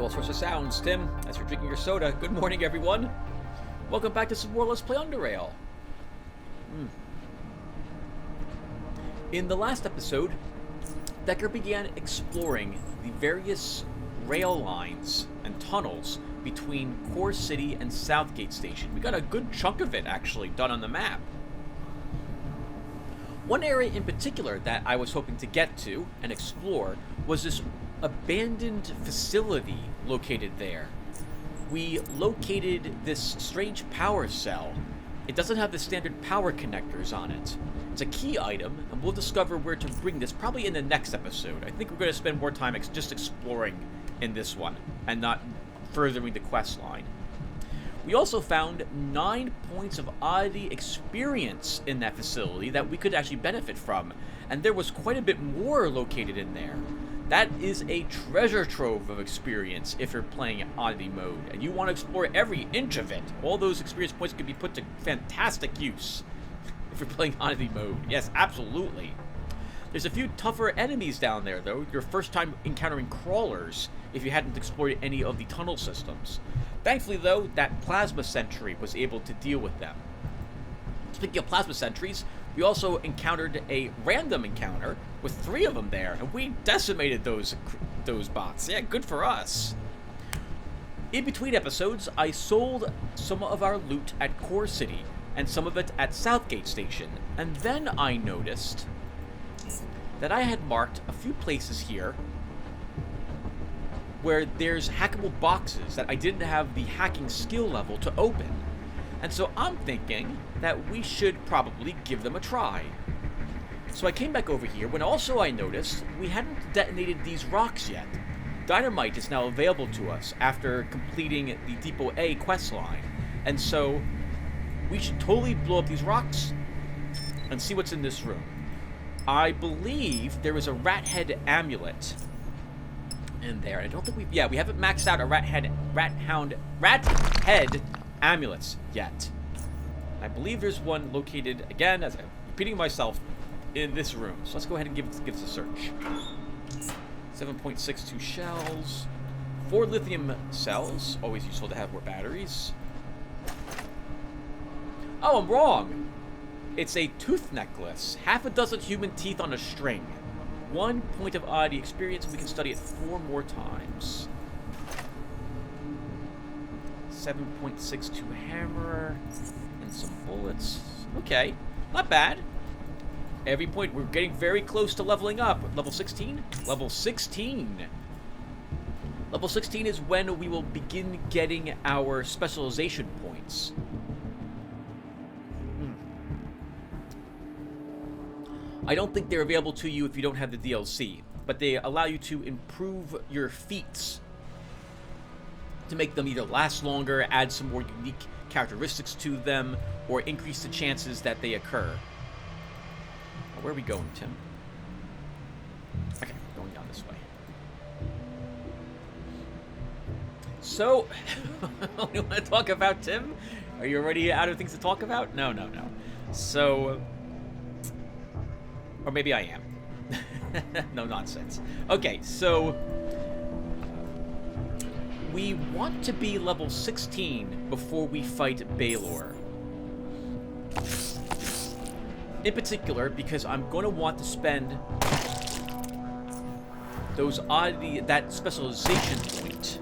All sorts of sounds, Tim, as you're drinking your soda. Good morning, everyone. Welcome back to some more Let's Play Underrail. In the last episode, Decker began exploring the various rail lines and tunnels between Core City and Southgate Station. We got a good chunk of it, actually, done on the map. One area in particular that I was hoping to get to and explore was this abandoned facility located there. We located this strange power cell. It doesn't have the standard power connectors on it. It's a key item, and we'll discover where to bring this probably in the next episode. I think we're going to spend more time just exploring in this one, and not furthering the quest line. We also found 9 points of oddity experience in that facility that we could actually benefit from, and there was quite a bit more located in there. That is a treasure trove of experience if you're playing oddity mode, and you want to explore every inch of it. All those experience points could be put to fantastic use if you're playing oddity mode. Yes, absolutely. There's a few tougher enemies down there, though. Your first time encountering crawlers if you hadn't explored any of the tunnel systems. Thankfully, though, that plasma sentry was able to deal with them. Speaking of plasma sentries, we also encountered a random encounter with 3 of them there, and we decimated those bots. Yeah, good for us. In between episodes, I sold some of our loot at Core City and some of it at Southgate Station, and then I noticed that I had marked a few places here where there's hackable boxes that I didn't have the hacking skill level to open. And so I'm thinking that we should probably give them a try. So I came back over here when also I noticed we hadn't detonated these rocks yet. Dynamite is now available to us after completing the Depot A quest line. And so we should totally blow up these rocks and see what's in this room. I believe there is a rat head amulet in there. I don't think we haven't maxed out a rat head amulets yet. I believe there's one located, again, as I'm repeating myself, in this room. So let's go ahead and give this a search. 7.62 shells, 4 lithium cells, always useful to have more batteries. Oh, I'm wrong. It's a tooth necklace, half a dozen human teeth on a string. 1 point of oddity experience, we can study it 4 more times. 7.62 hammer, and some bullets. Okay, not bad. Every point, we're getting very close to leveling up. Level 16? Level 16. Level 16 is when we will begin getting our specialization points. I don't think they're available to you if you don't have the DLC, but they allow you to improve your feats to make them either last longer, add some more unique characteristics to them, or increase the chances that they occur. Where are we going, Tim? Okay, going down this way. So, you want to talk about Tim? Are you already out of things to talk about? No. So, or maybe I am. No nonsense. Okay, so we want to be level 16 before we fight Baylor. In particular, because I'm going to want to spend that specialization point.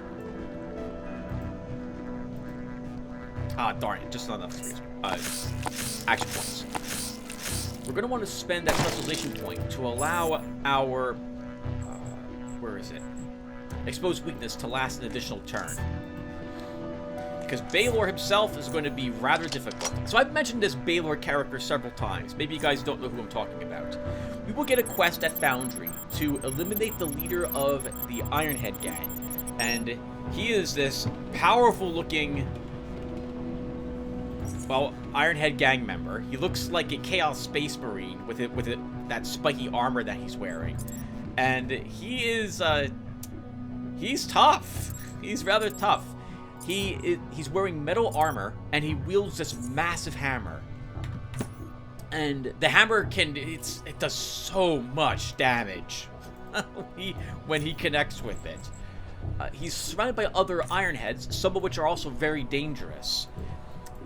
Ah, darn it, just not enough action points. We're going to want to spend that specialization point to allow our, where is it? Exposed weakness to last an additional turn. Because Baylor himself is going to be rather difficult. So I've mentioned this Baylor character several times. Maybe you guys don't know who I'm talking about. We will get a quest at Foundry to eliminate the leader of the Ironhead gang. And he is this powerful-looking, well, Ironhead gang member. He looks like a Chaos Space Marine with that spiky armor that he's wearing. And he's tough. He's rather tough. He's wearing metal armor, and he wields this massive hammer. And the hammer it does so much damage when he connects with it. He's surrounded by other Ironheads, some of which are also very dangerous.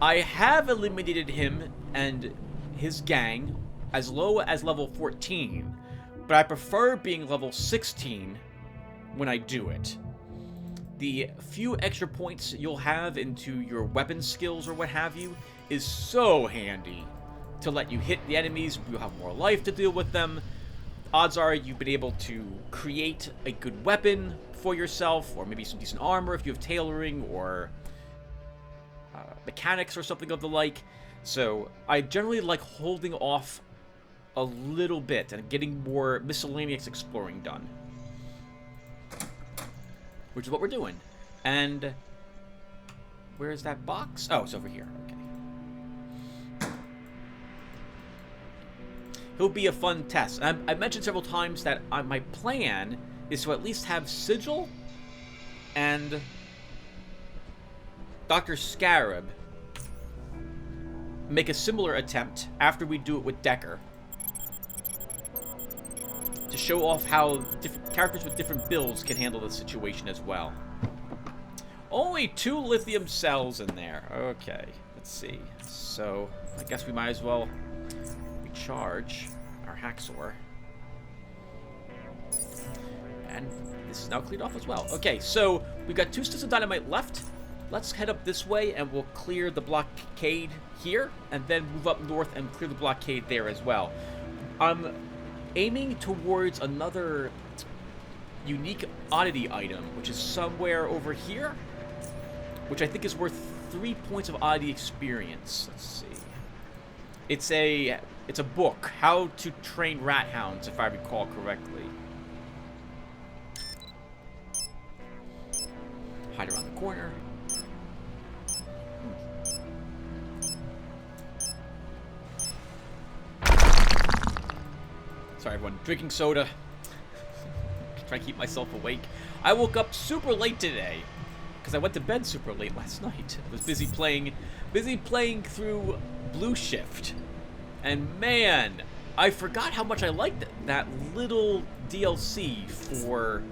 I have eliminated him and his gang as low as level 14, but I prefer being level 16 when I do it. The few extra points you'll have into your weapon skills or what have you is so handy to let you hit the enemies. You'll have more life to deal with them. Odds are you've been able to create a good weapon for yourself, or maybe some decent armor if you have tailoring or mechanics or something of the like. So I generally like holding off a little bit and getting more miscellaneous exploring done, which is what we're doing. And where's that box? Oh, it's over here. Okay. It'll be a fun test. I've mentioned several times that my plan is to at least have Sigil and Dr. Scarab make a similar attempt after we do it with Decker, to show off how different characters with different builds can handle the situation as well. Only 2 lithium cells in there. Okay, let's see. So, I guess we might as well recharge our Haxor. And this is now cleared off as well. Okay, so we've got 2 sticks of dynamite left. Let's head up this way and we'll clear the blockade here, and then move up north and clear the blockade there as well. I'm aiming towards another unique oddity item, which is somewhere over here, which I think is worth 3 points of oddity experience. Let's see. It's a book, How to Train Rat Hounds, if I recall correctly. Hide around the corner. Sorry, everyone. Drinking soda. Trying to keep myself awake. I woke up super late today because I went to bed super late last night. I was busy playing through Blue Shift, and man, I forgot how much I liked that little DLC for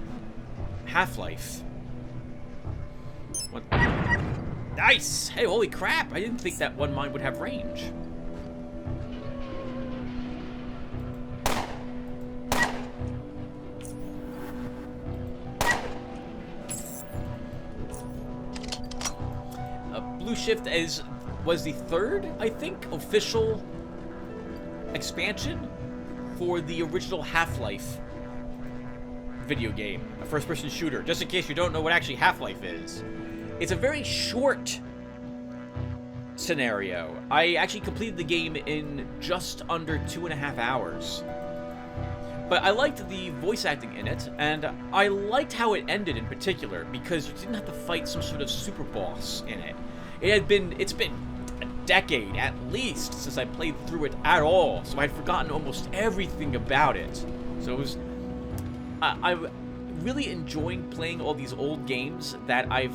Half-Life. What? Nice! Hey, holy crap! I didn't think that one mine would have range. Blue Shift was the 3rd, I think, official expansion for the original Half-Life video game, a first-person shooter. Just in case you don't know what actually Half-Life is, it's a very short scenario. I actually completed the game in just under 2.5 hours. But I liked the voice acting in it, and I liked how it ended in particular, because you didn't have to fight some sort of super boss in it. It's been a decade at least since I played through it at all, so I'd forgotten almost everything about it. So it was, I'm really enjoying playing all these old games that I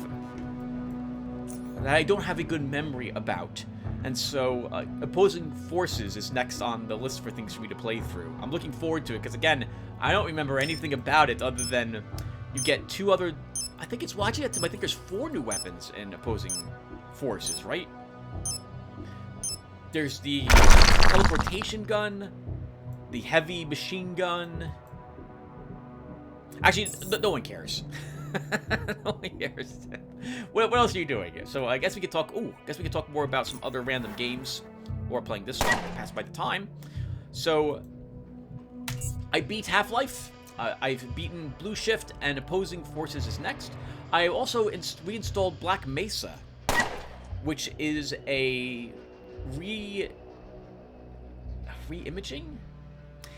don't have a good memory about. And so, Opposing Forces is next on the list for things for me to play through. I'm looking forward to it, because again, I don't remember anything about it other than you get 2 other, I think it's, well, actually, I think there's 4 new weapons in Opposing Forces, right? There's the teleportation gun, the heavy machine gun. Actually, no one cares. No one cares. What else are you doing here? So I guess we could talk. Ooh, I guess we could talk more about some other random games, or playing this one to pass by the time. So I beat Half-Life. I've beaten Blue Shift, and Opposing Forces is next. I also reinstalled Black Mesa, which is a re-imaging?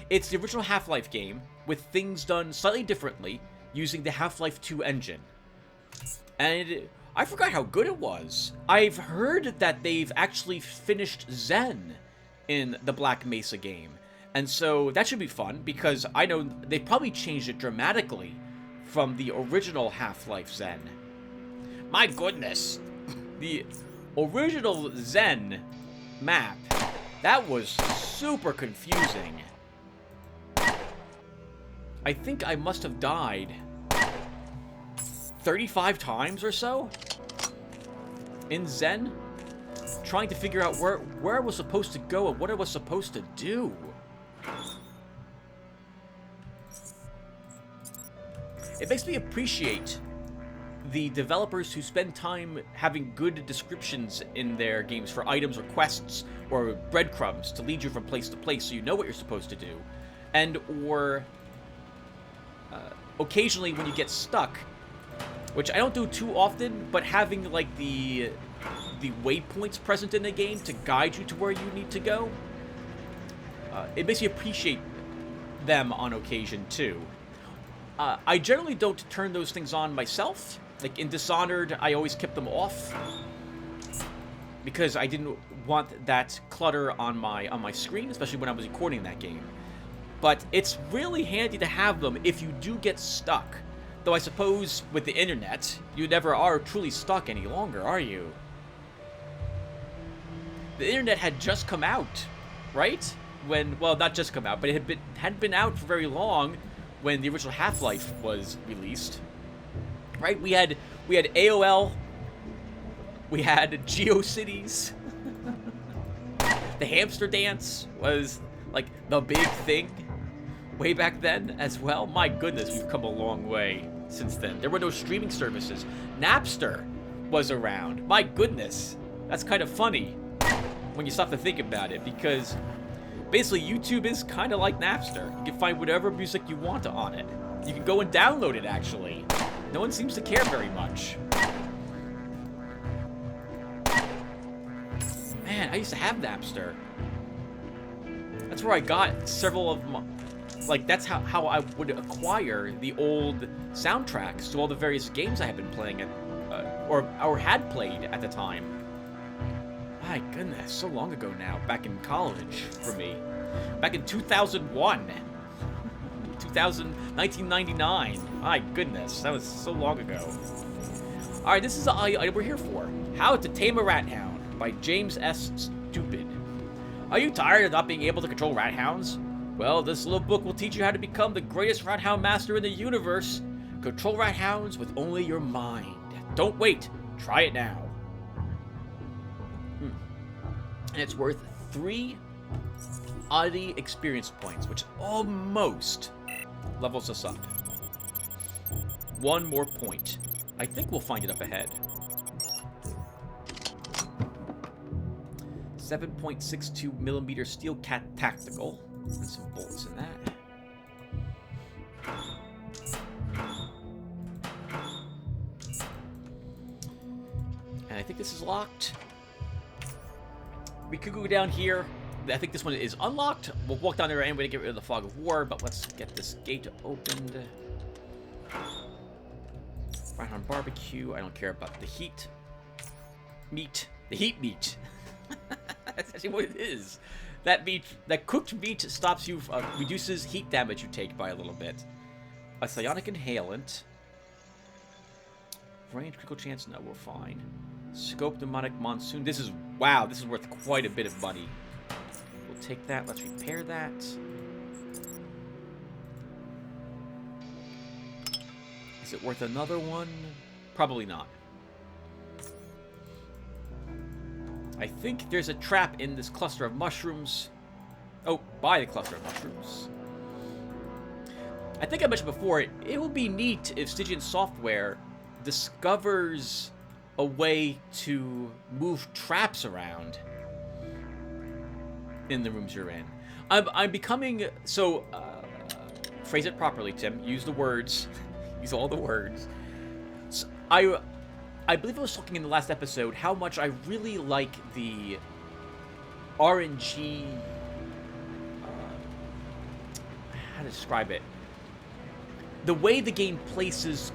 It's the original Half-Life game with things done slightly differently using the Half-Life 2 engine. And I forgot how good it was. I've heard that they've actually finished Zen in the Black Mesa game. And so that should be fun, because I know they probably changed it dramatically from the original Half-Life Zen. My goodness. The original Zen map, that was super confusing. I think I must have died 35 times or so in Zen, trying to figure out where I was supposed to go and what I was supposed to do. It makes me appreciate the developers who spend time having good descriptions in their games for items or quests or breadcrumbs to lead you from place to place so you know what you're supposed to do. And or occasionally when you get stuck, which I don't do too often, but having like the waypoints present in the game to guide you to where you need to go, it makes you appreciate them on occasion too. I generally don't turn those things on myself. Like in Dishonored, I always kept them off because I didn't want that clutter on my screen, especially when I was recording that game. But it's really handy to have them if you do get stuck. Though I suppose with the internet, you never are truly stuck any longer, are you? The internet had just come out, right? When, well, not just come out, but it hadn't been out for very long when the original Half-Life was released. Right? We had AOL, we had GeoCities. The hamster dance was like the big thing way back then as well. My goodness, we've come a long way since then. There were no streaming services. Napster was around. My goodness, that's kind of funny when you stop to think about it, because basically YouTube is kind of like Napster. You can find whatever music you want on it. You can go and download it, actually. No one seems to care very much. Man, I used to have Napster. That's where I got several of my... Like, that's how I would acquire the old soundtracks to all the various games I had been playing or had played at the time. My goodness, so long ago now. Back in college, for me. Back in 2001. 1999. My goodness, that was so long ago. Alright, this is the item we're here for. How to Tame a Rat Hound by James S. Stupid. Are you tired of not being able to control rat hounds? Well, this little book will teach you how to become the greatest rat hound master in the universe. Control rat hounds with only your mind. Don't wait. Try it now. And it's worth 3 oddity experience points, which almost levels us up. 1 more point. I think we'll find it up ahead. 7.62 millimeter steel cat tactical. And some bolts in that. And I think this is locked. We could go down here. I think this one is unlocked. We'll walk down there anyway to get rid of the fog of war, but let's get this gate opened. Right on barbecue. I don't care about the heat. Meat. The heat meat. That's actually what it is. That cooked meat stops you, reduces heat damage you take by a little bit. A psionic inhalant. Range critical chance. No, we're fine. Scope pneumonic monsoon. This is, wow, this is worth quite a bit of money. We'll take that. Let's repair that. Is it worth another one? Probably not. I think there's a trap in this cluster of mushrooms. Oh, by the cluster of mushrooms. I think I mentioned before, it will be neat if Stygian Software discovers a way to move traps around in the rooms you're in. I'm becoming... So, phrase it properly, Tim. Use the words. Use all the words. So, I believe I was talking in the last episode how much I really like the RNG... how to describe it? The way the game places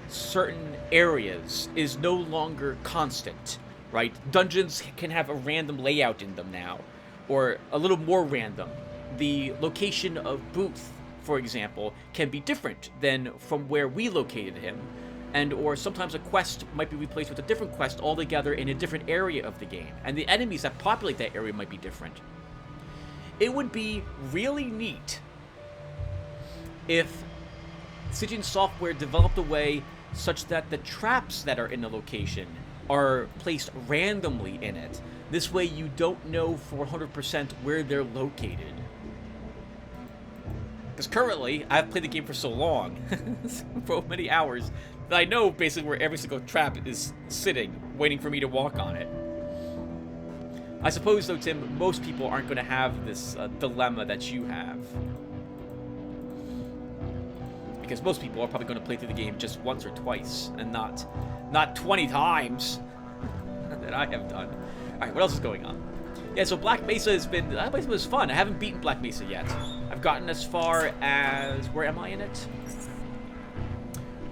certain areas is no longer constant, right? Dungeons can have a random layout in them now, or a little more random. The location of Booth, for example, can be different than from where we located him, and or sometimes a quest might be replaced with a different quest altogether in a different area of the game, and the enemies that populate that area might be different. It would be really neat if Stygian Software developed a way such that the traps that are in the location are placed randomly in it. This way you don't know for 100% where they're located. Because currently, I've played the game for so long, for many hours, that I know basically where every single trap is sitting, waiting for me to walk on it. I suppose, though, Tim, most people aren't going to have this dilemma that you have. Because most people are probably going to play through the game just once or twice, and not 20 times that I have done. Alright, what else is going on? Yeah, so Black Mesa that place was fun. I haven't beaten Black Mesa yet. I've gotten as far as... Where am I in it?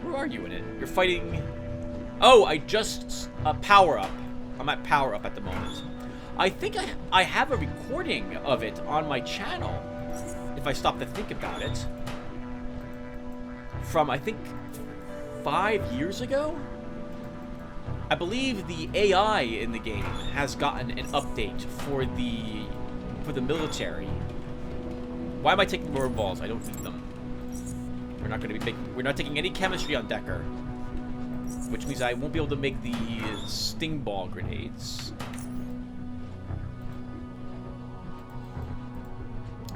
Where are you in it? You're fighting... Oh, I just... power up. I'm at power up at the moment. I think I have a recording of it on my channel, if I stop to think about it. From, I think, 5 years ago? I believe the AI in the game has gotten an update for the military. Why am I taking more balls? I don't need them. We're not taking any chemistry on Decker, which means I won't be able to make the sting ball grenades.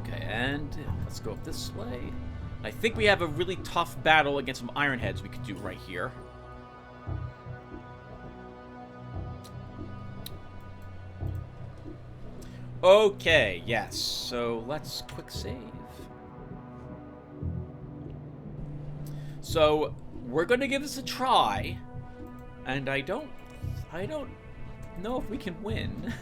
Okay, and let's go up this way. I think we have a really tough battle against some Ironheads we could do right here. Okay, yes. So let's quick save. So we're gonna give this a try, and I don't know if we can win.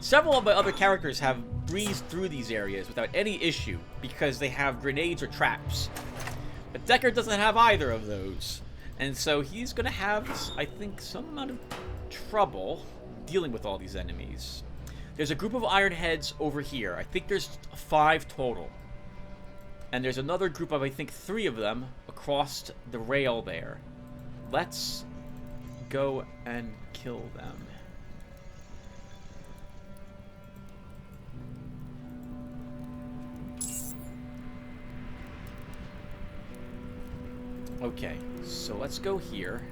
Several of my other characters have breezed through these areas without any issue because they have grenades or traps. But Decker doesn't have either of those. And so he's going to have, I think, some amount of trouble dealing with all these enemies. There's a group of Ironheads over here. I think there's 5 total. And there's another group of, I think, 3 of them across the rail there. Let's go and kill them. Okay, so let's go here.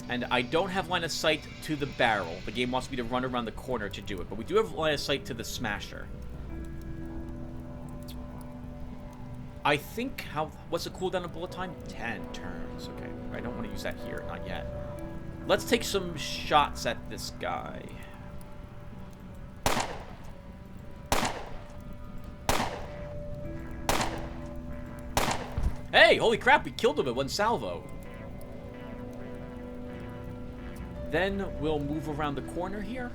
And I don't have line of sight to the barrel. The game wants me to run around the corner to do it, but we do have line of sight to the smasher. I think what's the cooldown of bullet time? 10 turns. Okay, I don't want to use that here, not yet. Let's take some shots at this guy. Hey, holy crap, we killed him in 1 salvo. Then we'll move around the corner here.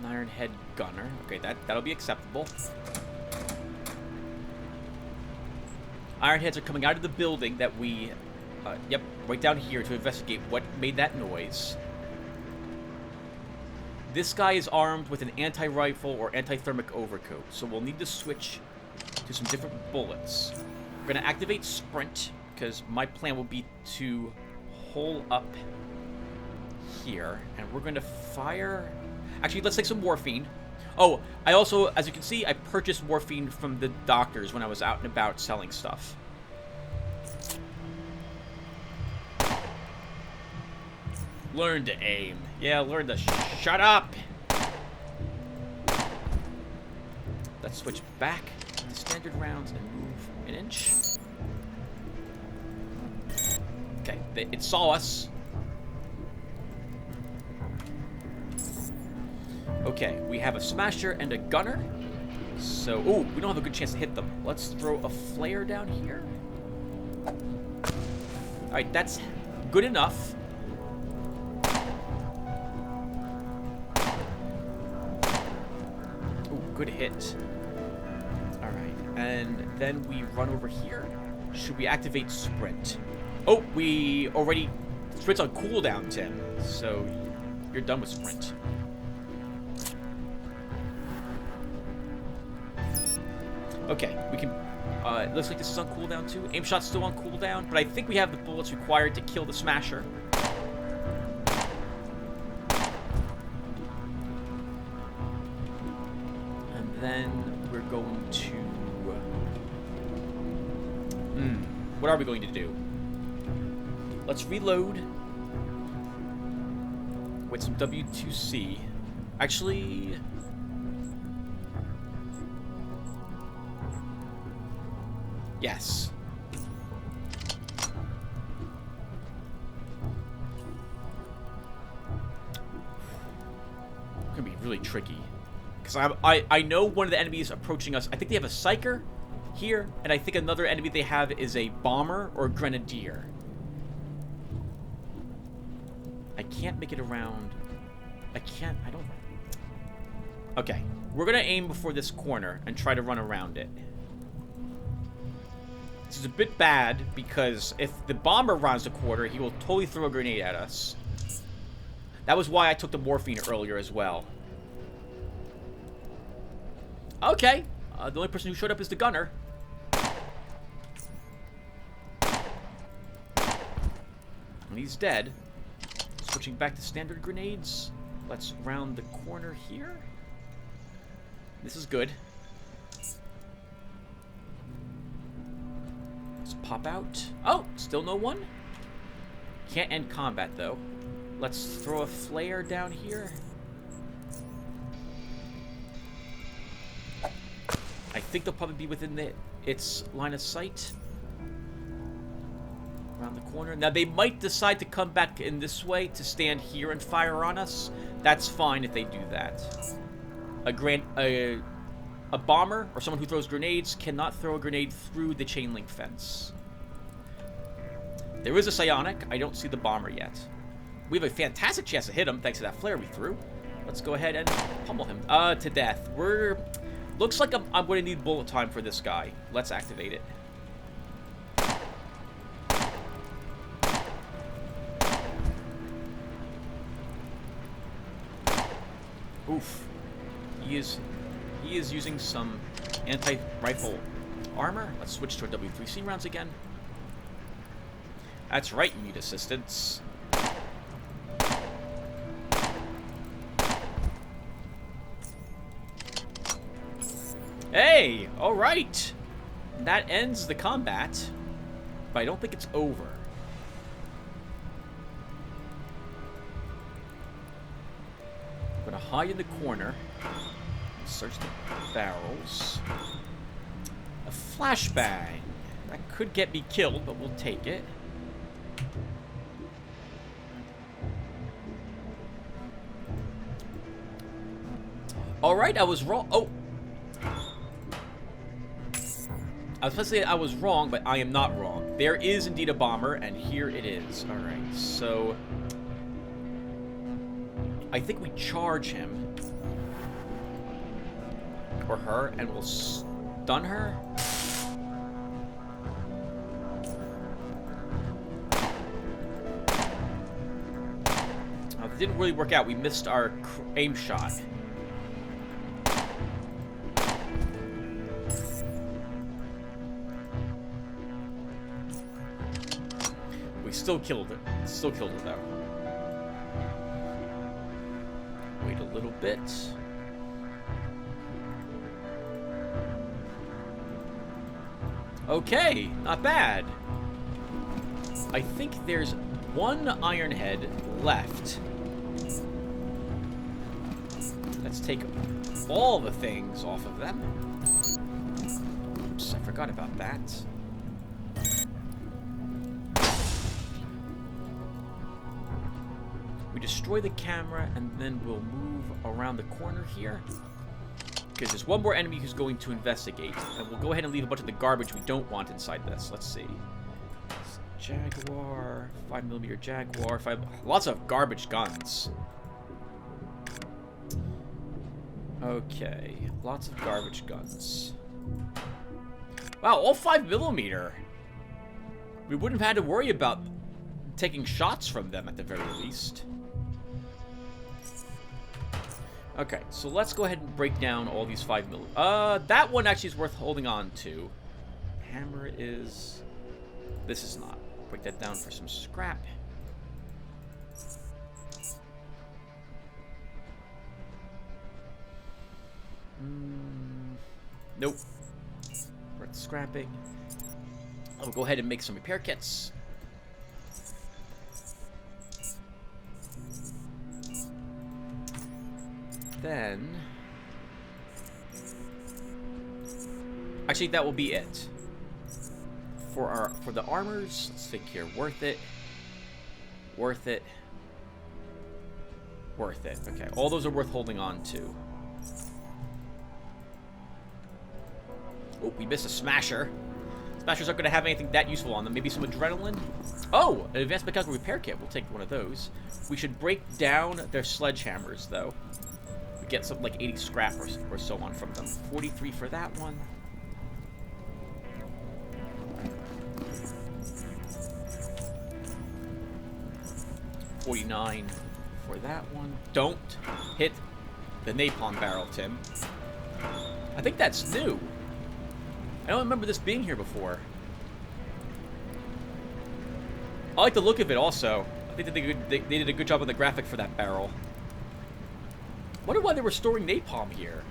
An Ironhead gunner. Okay, that'll be acceptable. Ironheads are coming out of the building that we... yep, right down here to investigate what made that noise. This guy is armed with an anti-rifle or anti-thermic overcoat, so we'll need to switch to some different bullets. We're going to activate sprint, because my plan will be to hole up here, and we're going to fire... Actually, let's take some morphine. Oh, I also, as you can see, I purchased morphine from the doctors when I was out and about selling stuff. Learn to aim. Yeah, learn to shut up! Let's switch back to standard rounds and move an inch. Okay, it saw us. Okay, we have a smasher and a gunner. So, ooh, we don't have a good chance to hit them. Let's throw a flare down here. Alright, that's good enough. Ooh, good hit. Alright, and then we run over here. Should we activate sprint? Oh, we already... Sprint's on cooldown, Tim. So, you're done with sprint. Okay, we can... it looks like this is on cooldown too. Aim shot's still on cooldown, but I think we have the bullets required to kill the smasher. And then we're going to What are we going to do? Let's reload with some W2C. Actually, yes. It's gonna be really tricky. Because I know one of the enemies approaching us. I think they have a Psyker here, and I think another enemy they have is a Bomber or Grenadier. I can't make it around. I don't... Okay, we're gonna aim before this corner and try to run around it. This is a bit bad, because if the Bomber runs the corner, he will totally throw a grenade at us. That was why I took the morphine earlier as well. Okay, the only person who showed up is the gunner. And he's dead. Switching back to standard grenades. Let's round the corner here. This is good. Let's pop out. Oh, still no one? Can't end combat, though. Let's throw a flare down here. I think they'll probably be within its line of sight. Around the corner. Now, they might decide to come back in this way to stand here and fire on us. That's fine if they do that. A bomber or someone who throws grenades cannot throw a grenade through the chain link fence. There is a psionic. I don't see the bomber yet. We have a fantastic chance to hit him thanks to that flare we threw. Let's go ahead and pummel him to death. Looks like I'm going to need bullet time for this guy. Let's activate it. Oof. He is using some anti-rifle armor. Let's switch to our W3C rounds again. That's right, you need assistance. Hey! Alright! That ends the combat, but I don't think it's over. I'm gonna hide in the corner. Search the barrels. A flashbang. That could get me killed, but we'll take it. Alright, I was wrong. Oh! I was supposed to say I was wrong, but I am not wrong. There is indeed a bomber, and here it is. Alright, so... I think we charge him. Or her, and we'll stun her. It didn't really work out. We missed our aim shot. We still killed it. Still killed it, though. Wait a little bit. Okay, not bad. I think there's one iron head left. Let's take all the things off of them. Oops, I forgot about that. We destroy the camera, and then we'll move around the corner here. Because there's one more enemy who's going to investigate. And we'll go ahead and leave a bunch of the garbage we don't want inside this. Let's see. Jaguar, 5mm Jaguar, lots of garbage guns. Okay, lots of garbage guns. Wow, all 5mm. We wouldn't have had to worry about taking shots from them at the very least. Okay, so let's go ahead and break down all these 5mm. That one actually is worth holding on to. Hammer is... This is not. Break that down for some scrap. Nope. Worth scrapping. I'll go ahead and make some repair kits. Then... actually, that will be it. For the armors, let's think here. Worth it. Worth it. Worth it. Okay, all those are worth holding on to. Oh, we missed a smasher. Smashers aren't going to have anything that useful on them. Maybe some adrenaline? Oh, an advanced mechanical repair kit. We'll take one of those. We should break down their sledgehammers, though. We get something like 80 scrap or so on from them. 43 for that one. $49 for that one. Don't hit the napalm barrel, Tim. I think that's new. I don't remember this being here before. I like the look of it also. I think that they did a good job on the graphic for that barrel. Wonder why they were storing napalm here.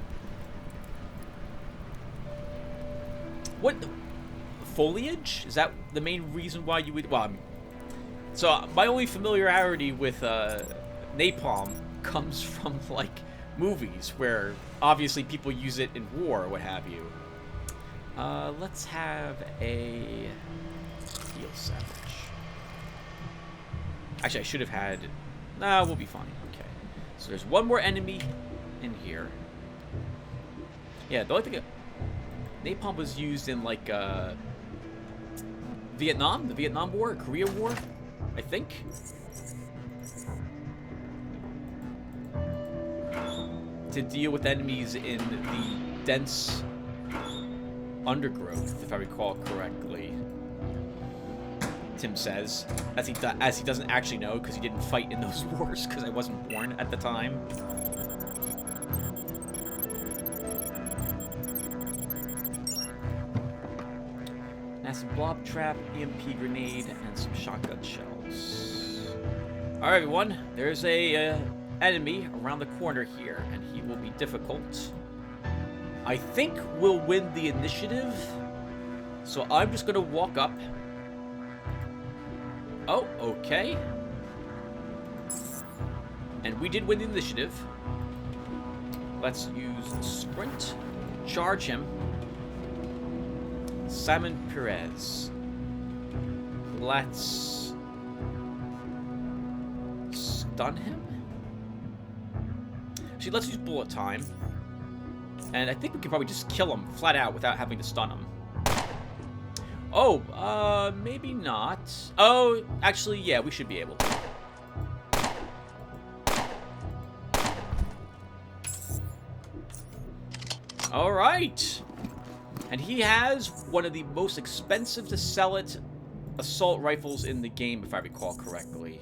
What? Foliage? Is that the main reason why you would... well, so my only familiarity with napalm comes from, like, movies where obviously people use it in war or what have you. Let's have a heal savage. Actually, I should have had... nah, we'll be fine. Okay. So there's one more enemy in here. Yeah, the only thing... napalm was used in, like, Vietnam? The Vietnam War? Korea War? I think. To deal with enemies in the dense undergrowth, if I recall correctly. Tim says, as he doesn't actually know because he didn't fight in those wars because I wasn't born at the time. Massive blob trap, EMP grenade, and some shotgun shells. Alright, everyone. There's a enemy around the corner here, and he will be difficult. I think we'll win the initiative, so I'm just going to walk up. Oh, okay. And we did win the initiative. Let's use sprint. Charge him. Simon Perez. Let's stun him. Actually, let's use bullet time. And I think we can probably just kill him flat out without having to stun him. Oh, maybe not. Oh, actually, yeah, we should be able to. All right. And he has one of the most expensive to sell it assault rifles in the game, if I recall correctly.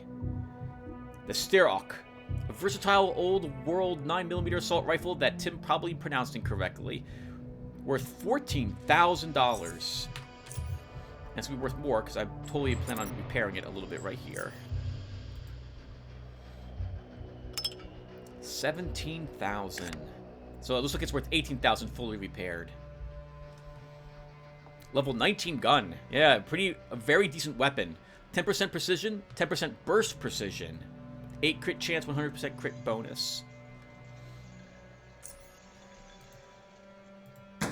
The Stygian, a versatile old world 9mm assault rifle that Tim probably pronounced incorrectly, worth $14,000. It's going to be worth more because I totally plan on repairing it a little bit right here. 17,000. So it looks like it's worth 18,000 fully repaired. Level 19 gun. Yeah, a very decent weapon. 10% precision, 10% burst precision. 8 crit chance, 100% crit bonus.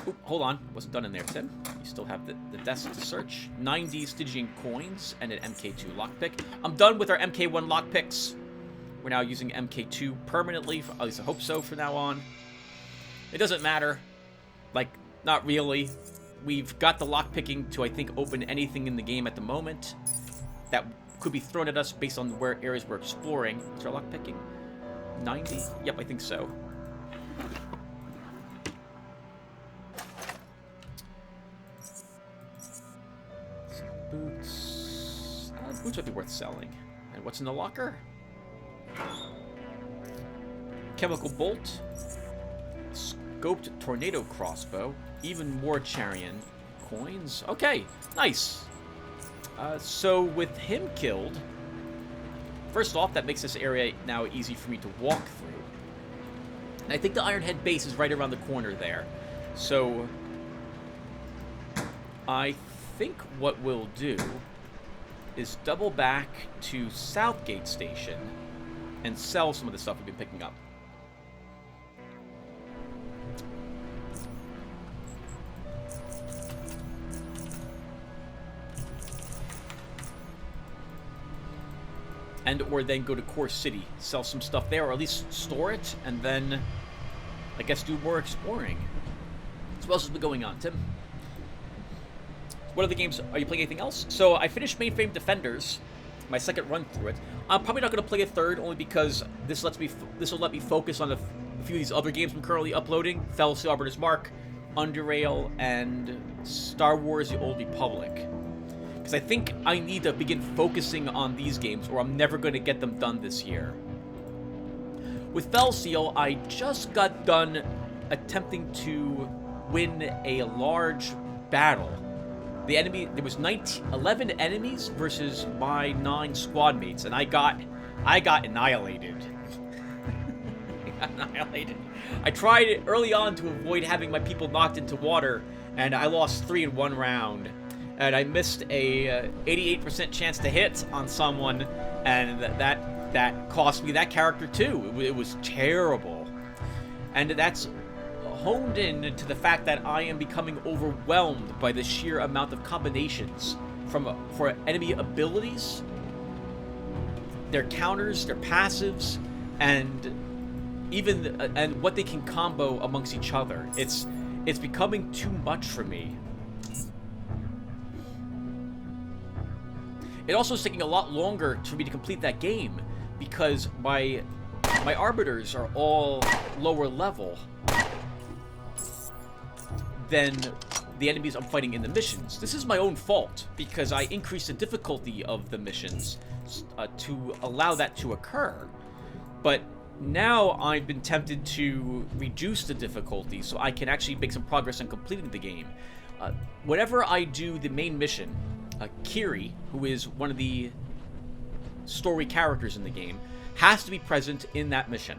Oop, hold on. Wasn't done in there, Tim. You still have the desk to search. 90 Stygian coins and an MK2 lockpick. I'm done with our MK1 lockpicks. We're now using MK2 permanently. At least I hope so from now on. It doesn't matter. Like, not really. We've got the lockpicking to, I think, open anything in the game at the moment that could be thrown at us based on where areas we're exploring. Is our lockpicking 90? Yep, I think so. Some boots. Boots would be worth selling. And what's in the locker? Chemical bolt. Scoped tornado crossbow. Even more Charian coins. Okay, nice. So with him killed, first off, that makes this area now easy for me to walk through. And I think the Ironhead base is right around the corner there. So I think what we'll do is double back to Southgate Station and sell some of the stuff we've been picking up. And or then go to Core City, sell some stuff there, or at least store it, and then I guess do more exploring. So what else has been going on, Tim? What other games? Are you playing anything else? So I finished Mainframe Defenders, my second run through it. I'm probably not going to play a third, only because this will let me focus on a few of these other games I'm currently uploading: Fellowship of Arbiter's Mark, Underrail, and Star Wars: The Old Republic. Because I think I need to begin focusing on these games, or I'm never going to get them done this year. With Fellseal, I just got done attempting to win a large battle. There was 11 enemies versus my 9 squad mates, and I got annihilated. Annihilated. I tried early on to avoid having my people knocked into water, and I lost 3 in 1 round. And I missed a 88% chance to hit on someone, and that cost me that character too. It was terrible. And that's honed in to the fact that I am becoming overwhelmed by the sheer amount of combinations for enemy abilities, their counters, their passives, and even and what they can combo amongst each other. It's becoming too much for me. It also is taking a lot longer for me to complete that game because my arbiters are all lower level than the enemies I'm fighting in the missions. This is my own fault because I increased the difficulty of the missions to allow that to occur. But now I've been tempted to reduce the difficulty so I can actually make some progress on completing the game. Whenever I do the main mission, Kiri, who is one of the story characters in the game, has to be present in that mission.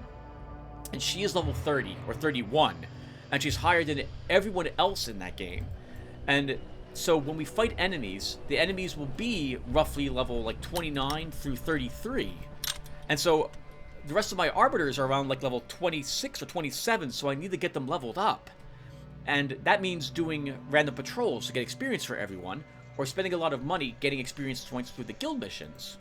And she is level 30 or 31, and she's higher than everyone else in that game. And so when we fight enemies, the enemies will be roughly level like 29 through 33. And so the rest of my arbiters are around like level 26 or 27, so I need to get them leveled up. And that means doing random patrols to get experience for everyone, or spending a lot of money getting experience points through the guild missions.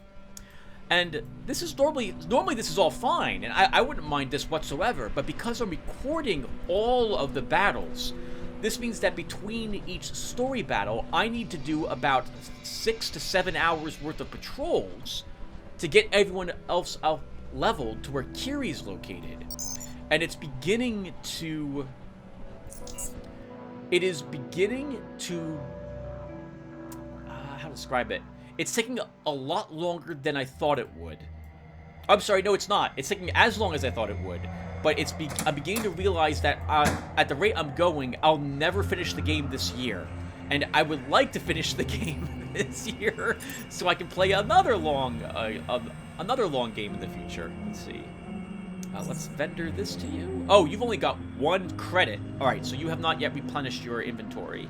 And this is normally this is all fine, and I wouldn't mind this whatsoever, but because I'm recording all of the battles, this means that between each story battle, I need to do about 6 to 7 hours worth of patrols to get everyone else out leveled to where Kiri's located. And it's beginning to... how to describe it? It's taking a lot longer than I thought it would. I'm sorry, no, it's not. It's taking as long as I thought it would. But I'm beginning to realize that at the rate I'm going, I'll never finish the game this year. And I would like to finish the game this year so I can play another long game in the future. Let's see. Let's vendor this to you. Oh, you've only got 1 credit. All right, so you have not yet replenished your inventory.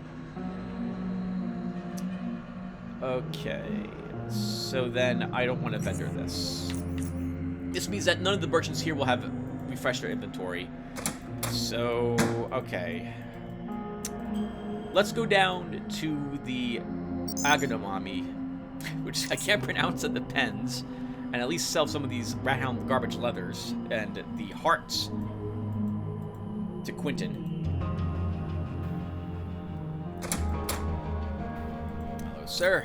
Okay, so then I don't want to vendor this. This means that none of the merchants here will have refreshed their inventory. So, okay. Let's go down to the Agonomami, which I can't pronounce at the pens, and at least sell some of these Rathound garbage leathers and the hearts to Quentin. Sir,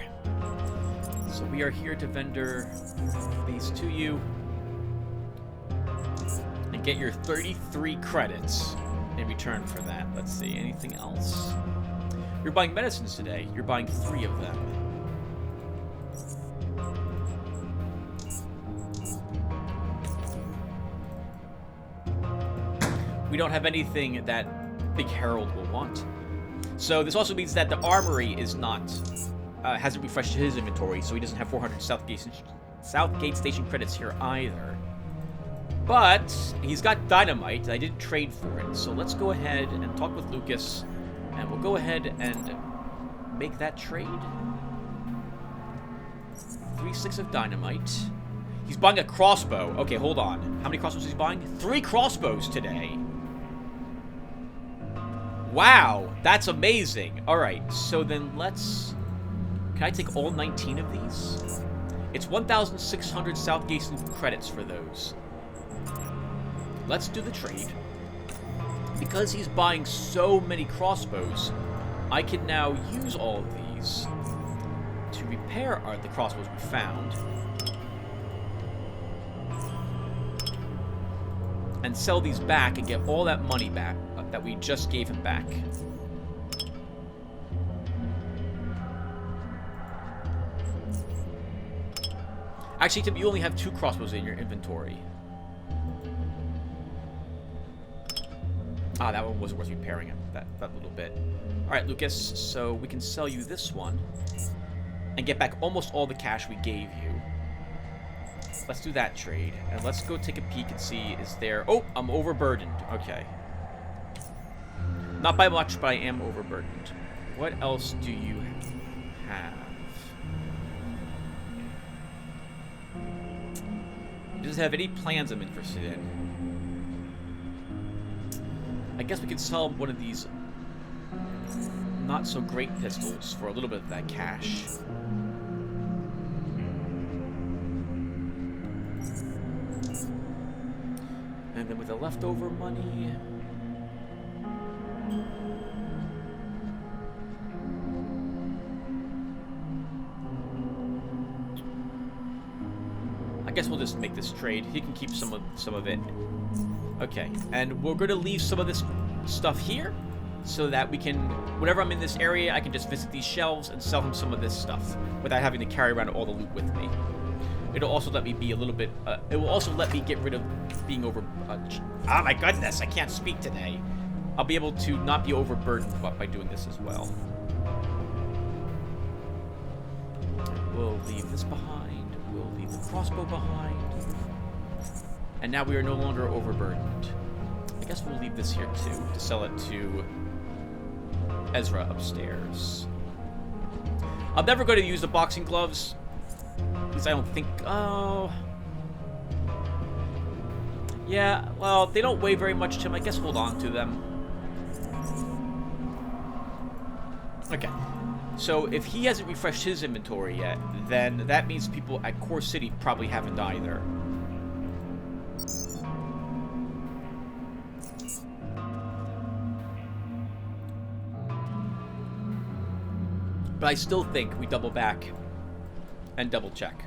so we are here to vendor these to you and get your 33 credits in return for that. Let's see, anything else? You're buying medicines today. You're buying 3 of them. We don't have anything that Big Harold will want. So this also means that the armory is not... hasn't refreshed his inventory, so he doesn't have 400 Southgate Station credits here either. But he's got dynamite, and I didn't trade for it. So let's go ahead and talk with Lucas, and we'll go ahead and make that trade. 3/6 of dynamite. He's buying a crossbow. Okay, hold on. How many crossbows is he buying? 3 crossbows today. Wow, that's amazing. Alright, so then let's... Can I take all 19 of these? It's 1,600 Southgate credits for those. Let's do the trade. Because he's buying so many crossbows, I can now use all of these to repair the crossbows we found. And sell these back and get all that money back that we just gave him back. Actually, Tim, you only have 2 crossbows in your inventory. Ah, that one was worth repairing it, that little bit. Alright, Lucas, so we can sell you this one and get back almost all the cash we gave you. Let's do that trade, and let's go take a peek and see, is there... Oh, I'm overburdened. Okay. Not by much, but I am overburdened. What else do you have? Does it have any plans I'm interested in? I guess we could sell one of these not so great pistols for a little bit of that cash. And then with the leftover money... I guess we'll just make this trade. He can keep some of it. Okay, and we're going to leave some of this stuff here so that we can, whenever I'm in this area, I can just visit these shelves and sell him some of this stuff without having to carry around all the loot with me. It'll also let me be a little bit, it will also let me get rid of being over, oh my goodness, I can't speak today. I'll be able to not be overburdened by doing this as well. We'll leave this behind. We'll leave the crossbow behind. And now we are no longer overburdened. I guess we'll leave this here too, to sell it to Ezra upstairs. I'm never going to use the boxing gloves. Because I don't think... Oh... Yeah, well, they don't weigh very much, Tim. I guess hold on to them. Okay. So, if he hasn't refreshed his inventory yet, then that means people at Core City probably haven't either. But I still think we double back and double check.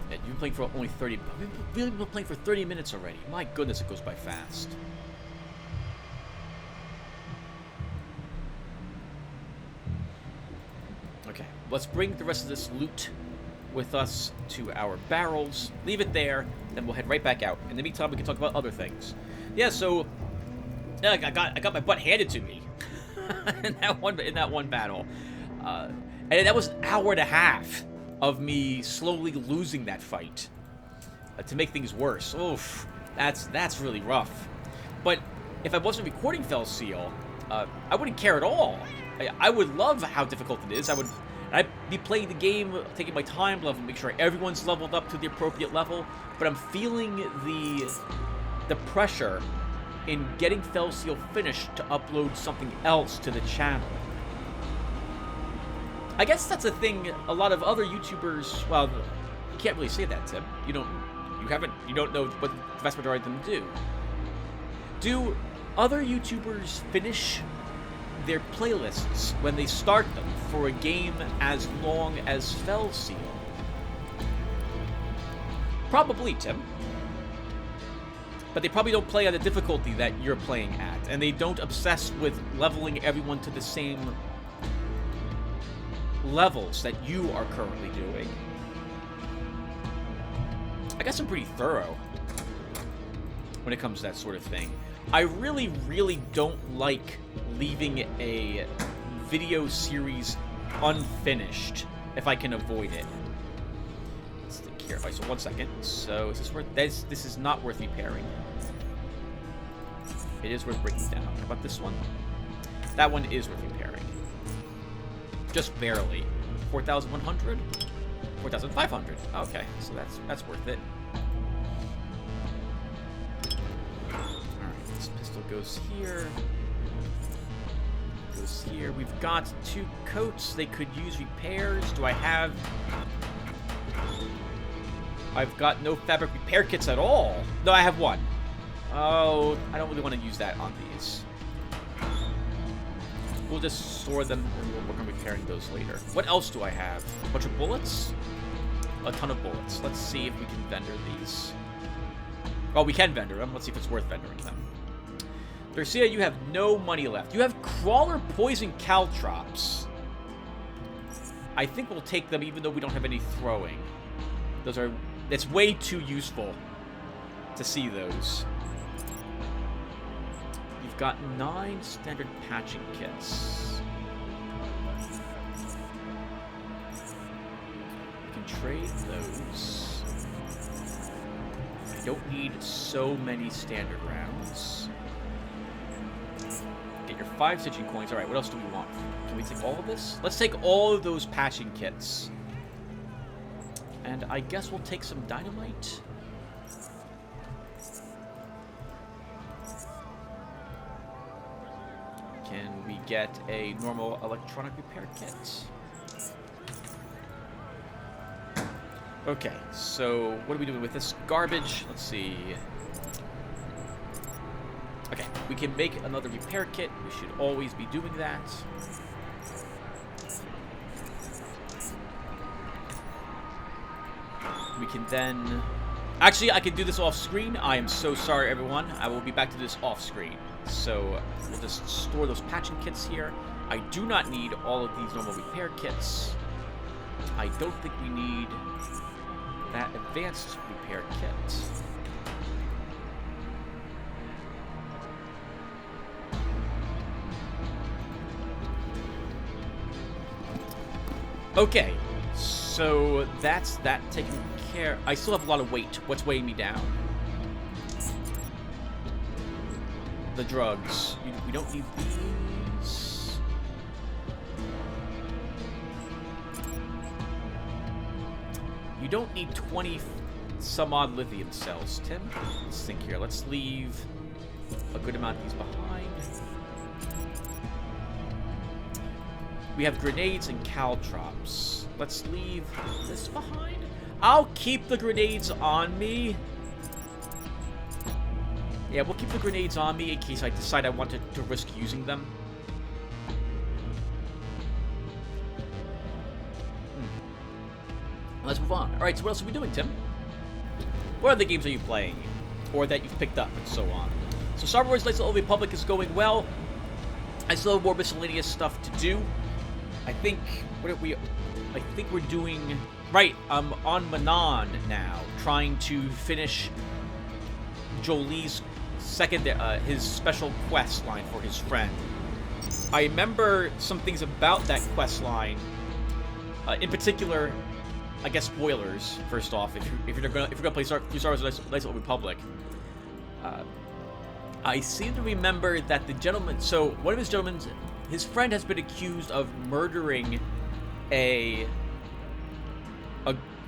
Yeah, you've been playing for only 30... We've been playing for 30 minutes already. My goodness, it goes by fast. Okay, let's bring the rest of this loot with us to our barrels. Leave it there, then we'll head right back out. In the meantime, we can talk about other things. Yeah, so... Yeah, I got my butt handed to me. in that one battle. And that was an hour and a half of me slowly losing that fight to make things worse. Oof, that's really rough. But if I wasn't recording Fell Seal, I wouldn't care at all. I would love how difficult it is. I'd be playing the game, taking my time level, make sure everyone's leveled up to the appropriate level. But I'm feeling the pressure in getting Fell Seal finished to upload something else to the channel. I guess that's a thing a lot of other YouTubers, well, you can't really say that, Tim. You don't know what the vast majority of them do. Do other YouTubers finish their playlists when they start them for a game as long as Fell Seal? Probably, Tim. But they probably don't play at the difficulty that you're playing at, and they don't obsess with leveling everyone to the same levels that you are currently doing. I guess I'm pretty thorough when it comes to that sort of thing. I really, really don't like leaving a video series unfinished if I can avoid it. Let's take care of it. So 1 second. So is this worth... This is not worth repairing. It is worth breaking down. How about this one? That one is worth repairing. Just barely. 4,100? 4,500. Okay, so that's worth it. Alright, this pistol goes here. Goes here. We've got 2 coats. They could use repairs. Do I have... I've got no fabric repair kits at all. No, I have 1. Oh, I don't really want to use that on these. We'll just store them and we'll work on repairing those later. What else do I have? A bunch of bullets? A ton of bullets. Let's see if we can vendor these. Oh, we can vendor them. Let's see if it's worth vendoring them. Garcia, you have no money left. You have crawler poison caltrops. I think we'll take them even though we don't have any throwing. Those are... It's way too useful to see those. You've got 9 standard patching kits. You can trade those. I don't need so many standard rounds. Get your 5 Stygian coins. Alright, what else do we want? Can we take all of this? Let's take all of those patching kits. And I guess we'll take some dynamite. Can we get a normal electronic repair kit? Okay, so what are we doing with this garbage? Let's see. Okay, we can make another repair kit. We should always be doing that. We can then... Actually, I can do this off screen. I am so sorry, everyone. I will be back to this off screen. So we'll just store those patching kits here. I do not need all of these normal repair kits. I don't think we need that advanced repair kit. Okay, so that's that taken care. I still have a lot of weight. What's weighing me down? The drugs. We don't need these. You don't need 20 some odd lithium cells, Tim. Let's think here. Let's leave a good amount of these behind. We have grenades and caltrops. Let's leave this behind. I'll keep the grenades on me. Yeah, we'll keep the grenades on me in case I decide I want to risk using them. Let's move on. Alright, so what else are we doing, Tim? What other games are you playing? Or that you've picked up, and so on. So Star Wars Knights of the Old Republic is going well. I still have more miscellaneous stuff to do. I think... What are we... I think we're doing... Right, I'm on Manon now, trying to finish Jolie's second... his special quest line for his friend. I remember some things about that quest line. In particular... I guess spoilers. First off, if you're gonna play Star Wars: Knights of the Old Republic, I seem to remember that the gentleman. So one of his gentlemen, his friend has been accused of murdering a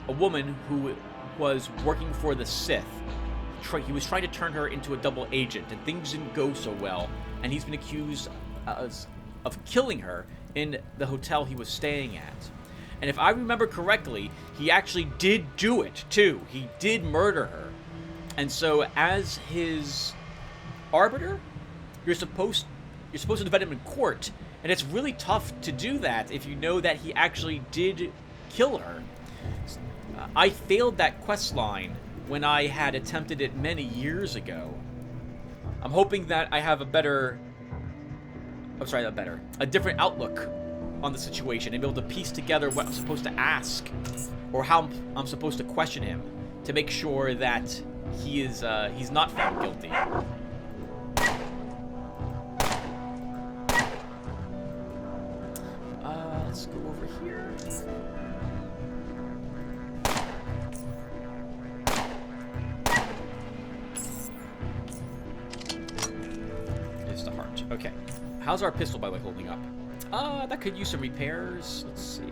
woman who was working for the Sith. He was trying to turn her into a double agent, and things didn't go so well. And he's been accused of killing her in the hotel he was staying at. And if I remember correctly, he actually did do it, too. He did murder her. And so, as his arbiter, you're supposed to defend him in court. And it's really tough to do that if you know that he actually did kill her. I failed that quest line when I had attempted it many years ago. I'm hoping that I have a different outlook on the situation and be able to piece together what I'm supposed to ask or how I'm supposed to question him to make sure that he is he's not found guilty. Let's go over here. There's the heart. Okay. How's our pistol, by the way, holding up? That could use some repairs. Let's see.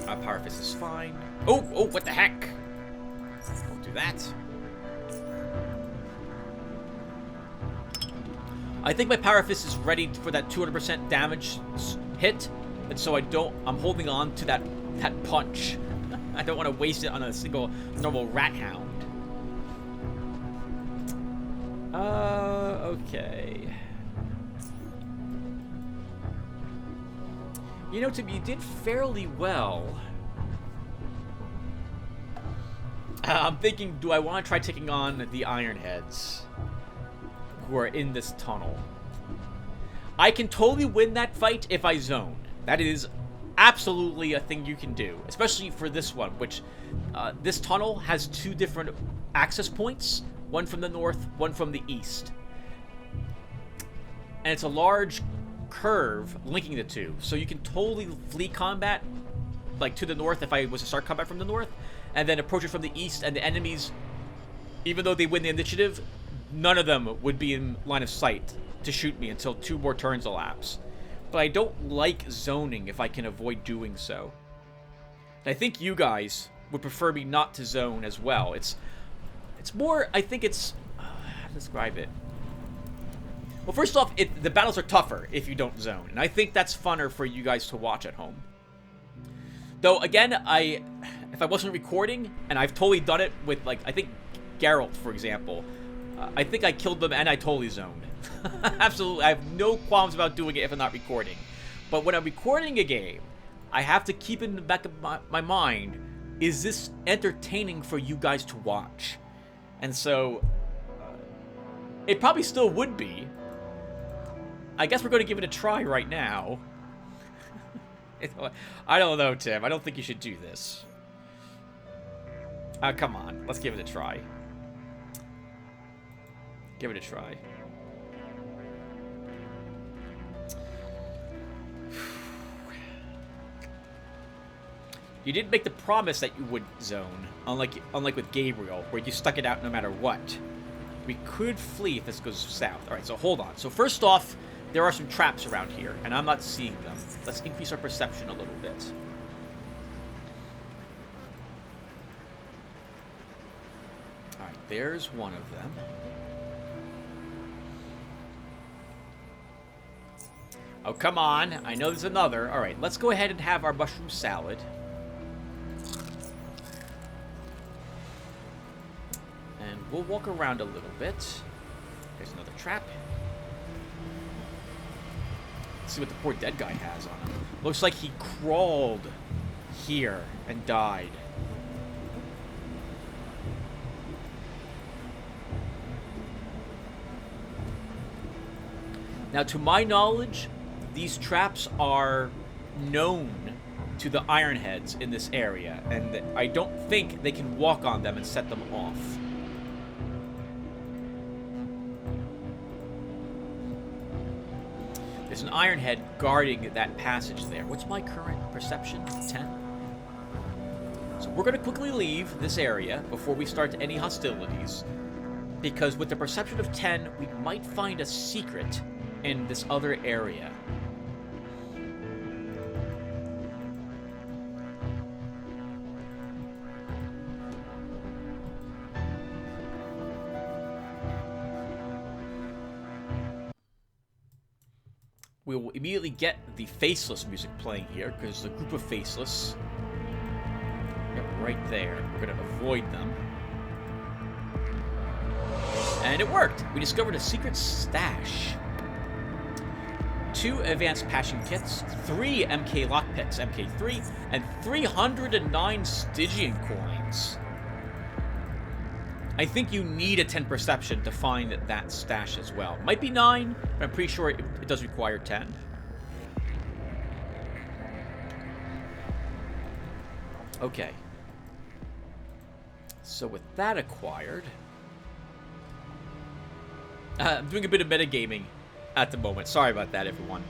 Power fist is fine. Oh, what the heck? Don't do that. I think my power fist is ready for that 200% damage hit, and so I'm holding on to that punch. I don't want to waste it on a single normal rat hound. Okay. You know, Tim, you did fairly well. I'm thinking, do I want to try taking on the Ironheads who are in this tunnel? I can totally win that fight if I zone. That is absolutely a thing you can do, especially for this one, which this tunnel has 2 different access points, one from the north, one from the east. And it's a large curve linking the 2, so you can totally flee combat, like to the north if I was to start combat from the north, and then approach it from the east, and the enemies, even though they win the initiative, none of them would be in line of sight to shoot me until 2 more turns elapse. But I don't like zoning if I can avoid doing so. And I think you guys would prefer me not to zone as well. It's more, I think it's, how to describe it? Well, first off, the battles are tougher if you don't zone, and I think that's funner for you guys to watch at home. Though, again, if I wasn't recording, and I've totally done it with, like, I think Geralt, for example, I think I killed them and I totally zoned. Absolutely, I have no qualms about doing it if I'm not recording. But when I'm recording a game, I have to keep in the back of my mind, is this entertaining for you guys to watch? And so, it probably still would be. I guess we're going to give it a try right now. I don't know, Tim. I don't think you should do this. Come on. Let's give it a try. Give it a try. You did make the promise that you would zone, unlike with Gabriel, where you stuck it out no matter what. We could flee if this goes south. Alright, so hold on. So first off, there are some traps around here, and I'm not seeing them. Let's increase our perception a little bit. Alright, there's one of them. Oh, come on. I know there's another. Alright, let's go ahead and have our mushroom salad. And we'll walk around a little bit. There's another trap. Let's see what the poor dead guy has on him. Looks like he crawled here and died. Now, to my knowledge, these traps are known to the Ironheads in this area, and I don't think they can walk on them and set them off. There's an Ironhead guarding that passage there. What's my current perception? 10? So we're going to quickly leave this area before we start any hostilities, because with the perception of 10, we might find a secret in this other area. We will immediately get the Faceless music playing here, because there's a group of Faceless right there. We're going to avoid them. And it worked! We discovered a secret stash. 2 advanced patching kits, 3 MK lockpicks, MK3, and 309 Stygian coins. I think you need a 10 perception to find that stash as well. Might be 9, but I'm pretty sure it does require 10. Okay. So with that acquired... I'm doing a bit of metagaming at the moment. Sorry about that, everyone.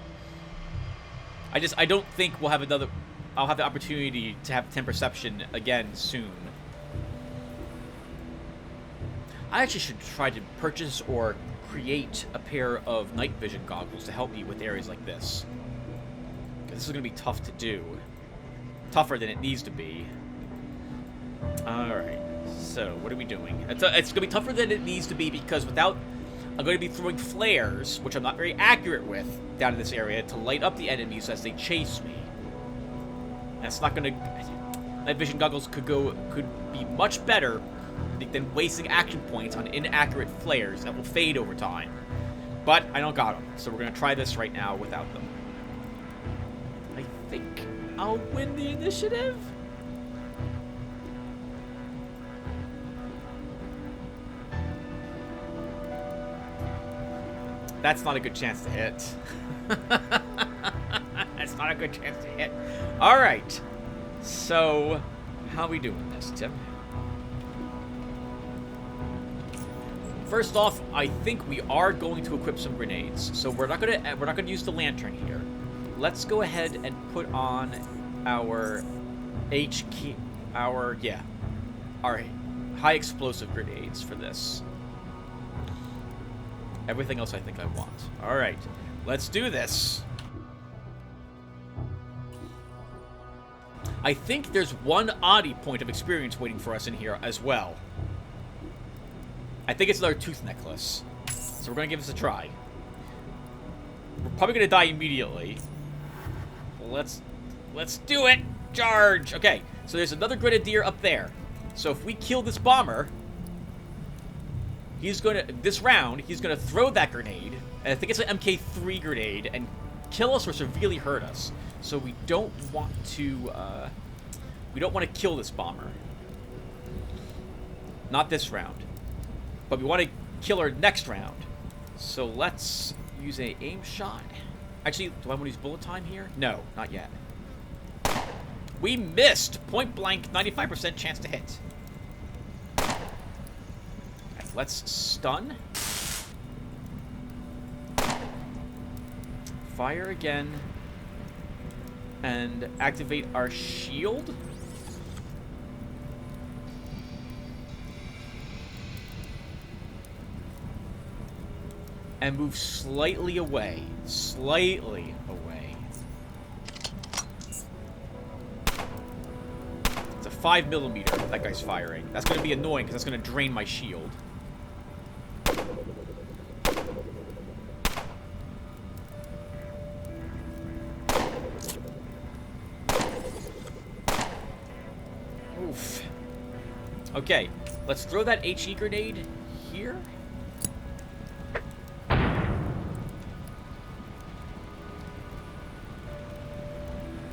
I don't think we'll have another... I'll have the opportunity to have 10 perception again soon. I actually should try to purchase or create a pair of night vision goggles to help me with areas like this. This is going to be tough to do. Tougher than it needs to be. Alright, so what are we doing? It's going to be tougher than it needs to be because without... I'm going to be throwing flares, which I'm not very accurate with, down in this area to light up the enemies as they chase me. That's not going to... Night vision goggles could be much better than wasting action points on inaccurate flares that will fade over time. But I don't got them, so we're going to try this right now without them. I think I'll win the initiative. That's not a good chance to hit. That's not a good chance to hit. Alright. So, how are we doing this, Tim? First off, I think we are going to equip some grenades. So we're not gonna use the lantern here. Let's go ahead and put on our our high explosive grenades for this. Everything else I think I want. Alright, let's do this. I think there's one oddie point of experience waiting for us in here as well. I think it's another tooth necklace. So we're going to give this a try. We're probably going to die immediately. Let's do it! Charge! Okay, so there's another grenadier up there. So if we kill this bomber... this round, he's gonna throw that grenade, and I think it's an MK3 grenade, and kill us or severely hurt us. So we don't want to kill this bomber. Not this round. But we want to kill her next round. So let's use an aim shot. Actually, do I want to use bullet time here? No, not yet. We missed! Point blank, 95% chance to hit. Let's stun. Fire again. And activate our shield. And move slightly away. Slightly away. It's a 5mm that guy's firing. That's going to be annoying because that's going to drain my shield. Okay, let's throw that HE grenade here.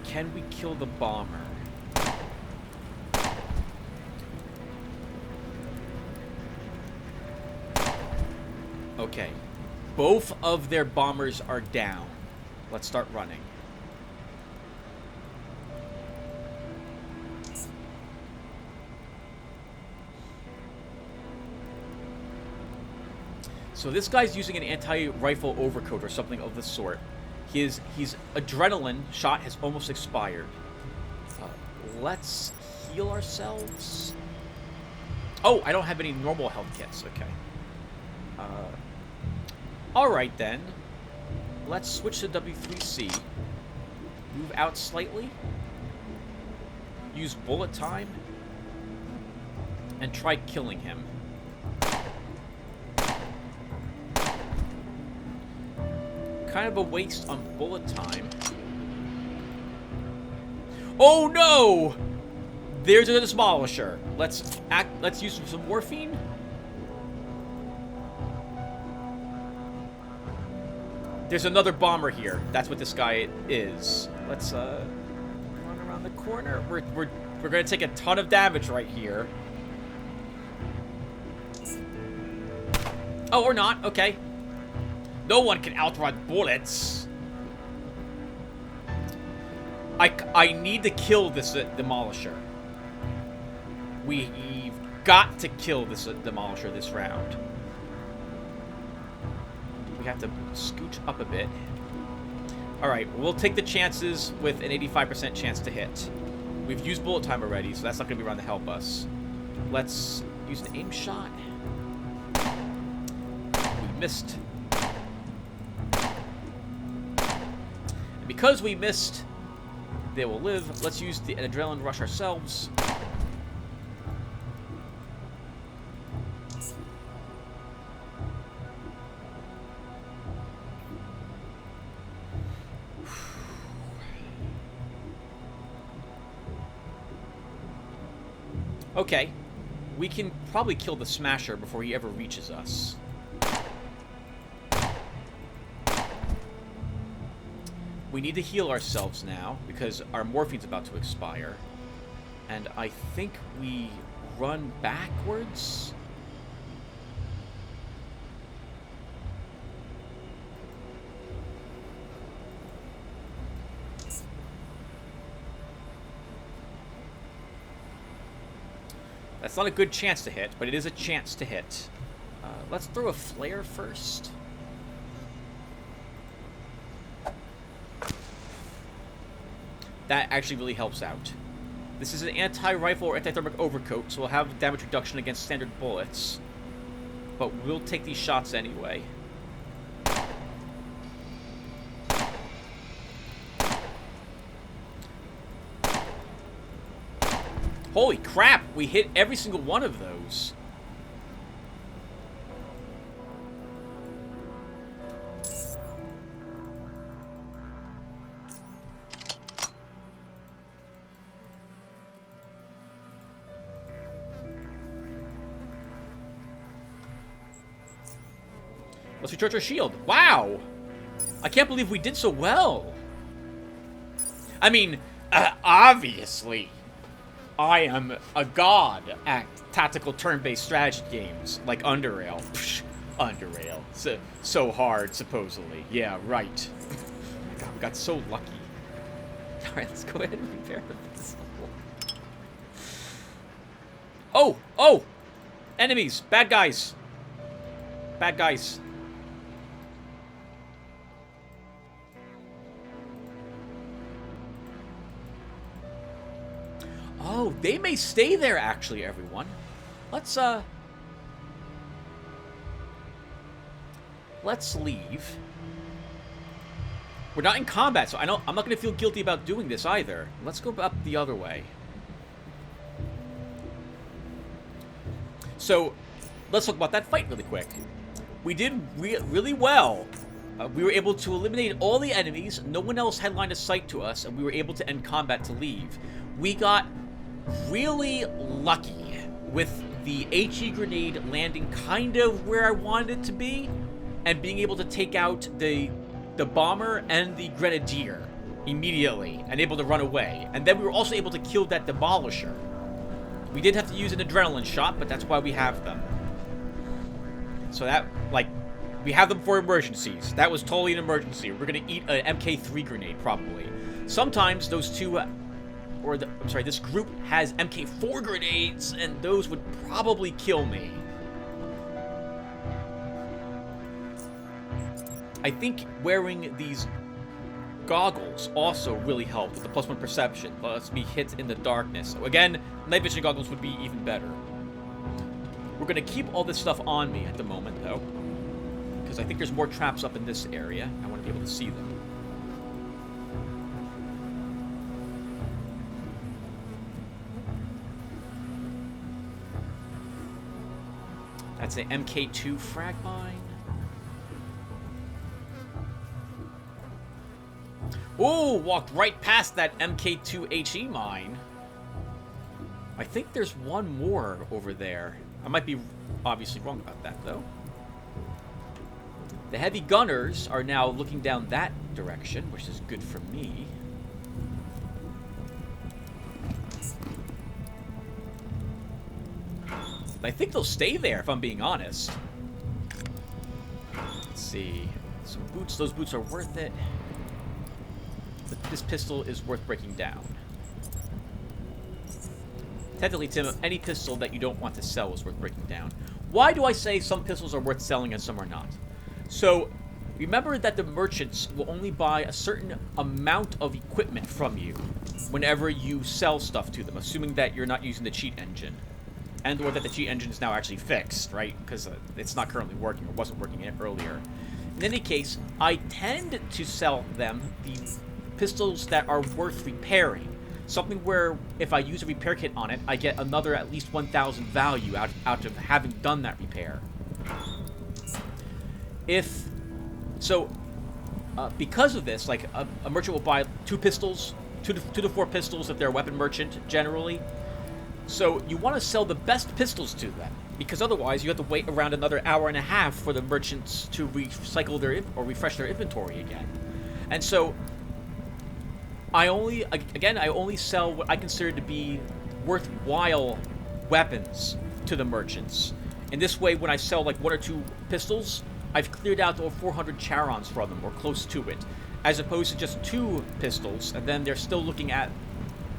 Can we kill the bomber? Okay, both of their bombers are down. Let's start running. So this guy's using an anti-rifle overcoat or something of the sort. His adrenaline shot has almost expired. Let's heal ourselves. Oh, I don't have any normal health kits. Okay. Alright then. Let's switch to W3C. Move out slightly. Use bullet time. And try killing him. Kind of a waste on bullet time. Oh no! There's a demolisher. Let's use some morphine. There's another bomber here. That's what this guy is. Let's run around the corner. We're gonna take a ton of damage right here. Oh, or not. Okay. No one can outrun bullets. I need to kill this demolisher. We've got to kill this demolisher this round. We have to scooch up a bit. Alright, we'll take the chances with an 85% chance to hit. We've used bullet time already, so that's not going to be around to help us. Let's use an aim shot. We missed. And because we missed, they will live. Let's use the adrenaline rush ourselves. Okay, we can probably kill the Smasher before he ever reaches us. We need to heal ourselves now, because our morphine's about to expire. And I think we run backwards? That's not a good chance to hit, but it is a chance to hit. Let's throw a flare first. That actually really helps out. This is an anti-rifle or anti-thermic overcoat, so we'll have damage reduction against standard bullets. But we'll take these shots anyway. Holy crap! We hit every single one of those. Let's recharge our shield. Wow! I can't believe we did so well. I mean, obviously, I am a god at tactical turn-based strategy games like Underrail. Psh, Underrail. So hard, supposedly. Yeah, right. Oh my god, we got so lucky. Alright, let's go ahead and repair this level. Oh! Oh! Enemies! Bad guys! Bad guys. Oh, they may stay there, actually, everyone. Let's leave. We're not in combat, so I'm not going to feel guilty about doing this either. Let's go up the other way. So, let's talk about that fight really quick. We did really well. We were able to eliminate all the enemies. No one else had line of sight to us, and we were able to end combat to leave. We got really lucky with the HE grenade landing kind of where I wanted it to be, and being able to take out the bomber and the grenadier immediately, and able to run away. And then we were also able to kill that demolisher. We did have to use an adrenaline shot, but that's why we have them. So that, like, we have them for emergencies. That was totally an emergency. We're gonna eat an MK3 grenade, probably. Sometimes those two... I'm sorry, this group has MK4 grenades, and those would probably kill me. I think wearing these goggles also really helped with the +1 perception. Lets me hit in the darkness. So again, night vision goggles would be even better. We're going to keep all this stuff on me at the moment, though, because I think there's more traps up in this area. I want to be able to see them. That's an MK2 frag mine. Ooh, walked right past that MK2 HE mine. I think there's one more over there. I might be obviously wrong about that, though. The heavy gunners are now looking down that direction, which is good for me. I think they'll stay there, if I'm being honest. Let's see. Some boots. Those boots are worth it. But this pistol is worth breaking down. Technically, Tim, any pistol that you don't want to sell is worth breaking down. Why do I say some pistols are worth selling and some are not? So, remember that the merchants will only buy a certain amount of equipment from you whenever you sell stuff to them, assuming that you're not using the cheat engine. and or that the cheat engine is now actually fixed, right? Because it's not currently working, or wasn't working earlier. In any case, I tend to sell them the pistols that are worth repairing. Something where if I use a repair kit on it, I get another at least 1,000 value out of having done that repair. Because of this, like a merchant will buy 2 pistols, 2 to 4 pistols if they're a weapon merchant generally. So you want to sell the best pistols to them, because otherwise you have to wait around another hour and a half for the merchants to recycle their or refresh their inventory again. And so I only sell what I consider to be worthwhile weapons to the merchants. In this way, when I sell like 1 or 2 pistols, I've cleared out over 400 charons from them, or close to it, as opposed to just 2 pistols, and then they're still looking at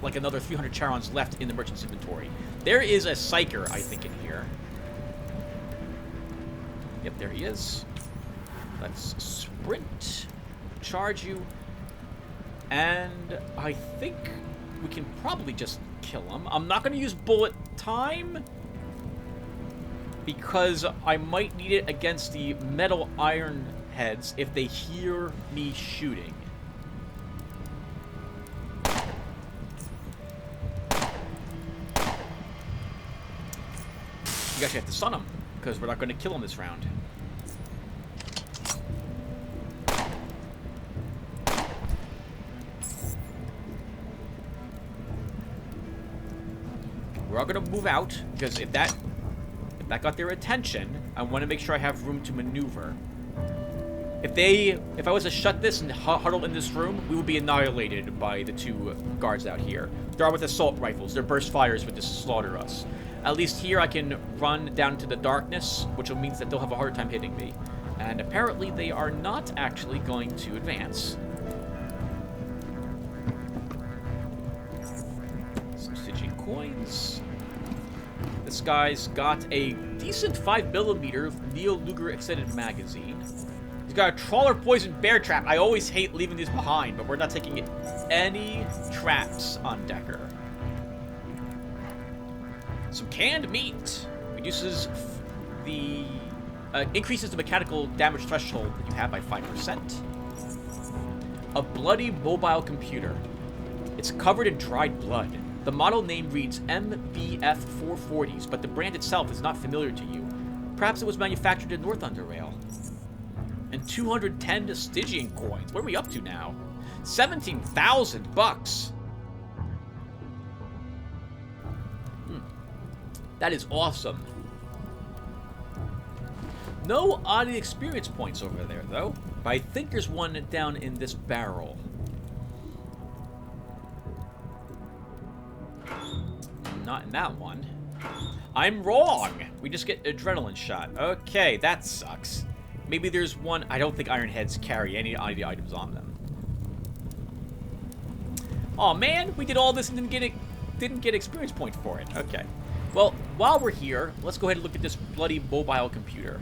like another few hundred charons left in the merchant's inventory. There is a psyker, I think, in here. Yep, there he is. Let's sprint, charge you, and I think we can probably just kill him. I'm not going to use bullet time, because I might need it against the metal iron heads if they hear me shooting. You actually have to stun him, because we're not going to kill him this round. We're all going to move out, because if that got their attention, I want to make sure I have room to maneuver. If I was to shut this and huddle in this room, we would be annihilated by the 2 guards out here. They're armed with assault rifles. Their burst fires would just slaughter us. At least here I can run down into the darkness, which means that they'll have a harder time hitting me. And apparently they are not actually going to advance. Some Stygian coins. This guy's got a decent 5mm Neo Luger extended magazine. He's got a trawler poison bear trap. I always hate leaving these behind, but we're not taking any traps on Decker. Some canned meat. Reduces the increases the mechanical damage threshold that you have by 5%. A bloody mobile computer. It's covered in dried blood. The model name reads MBF 440s, but the brand itself is not familiar to you. Perhaps it was manufactured in North Underrail. And 210 Stygian coins. What are we up to now? 17,000 bucks. That is awesome. No oddity experience points over there, though. But I think there's one down in this barrel. Not in that one. I'm wrong! We just get adrenaline shot. Okay, that sucks. Maybe there's one. I don't think iron heads carry any oddity items on them. Oh man, we did all this and didn't get experience point for it. Okay. Well, while we're here, let's go ahead and look at this bloody mobile computer.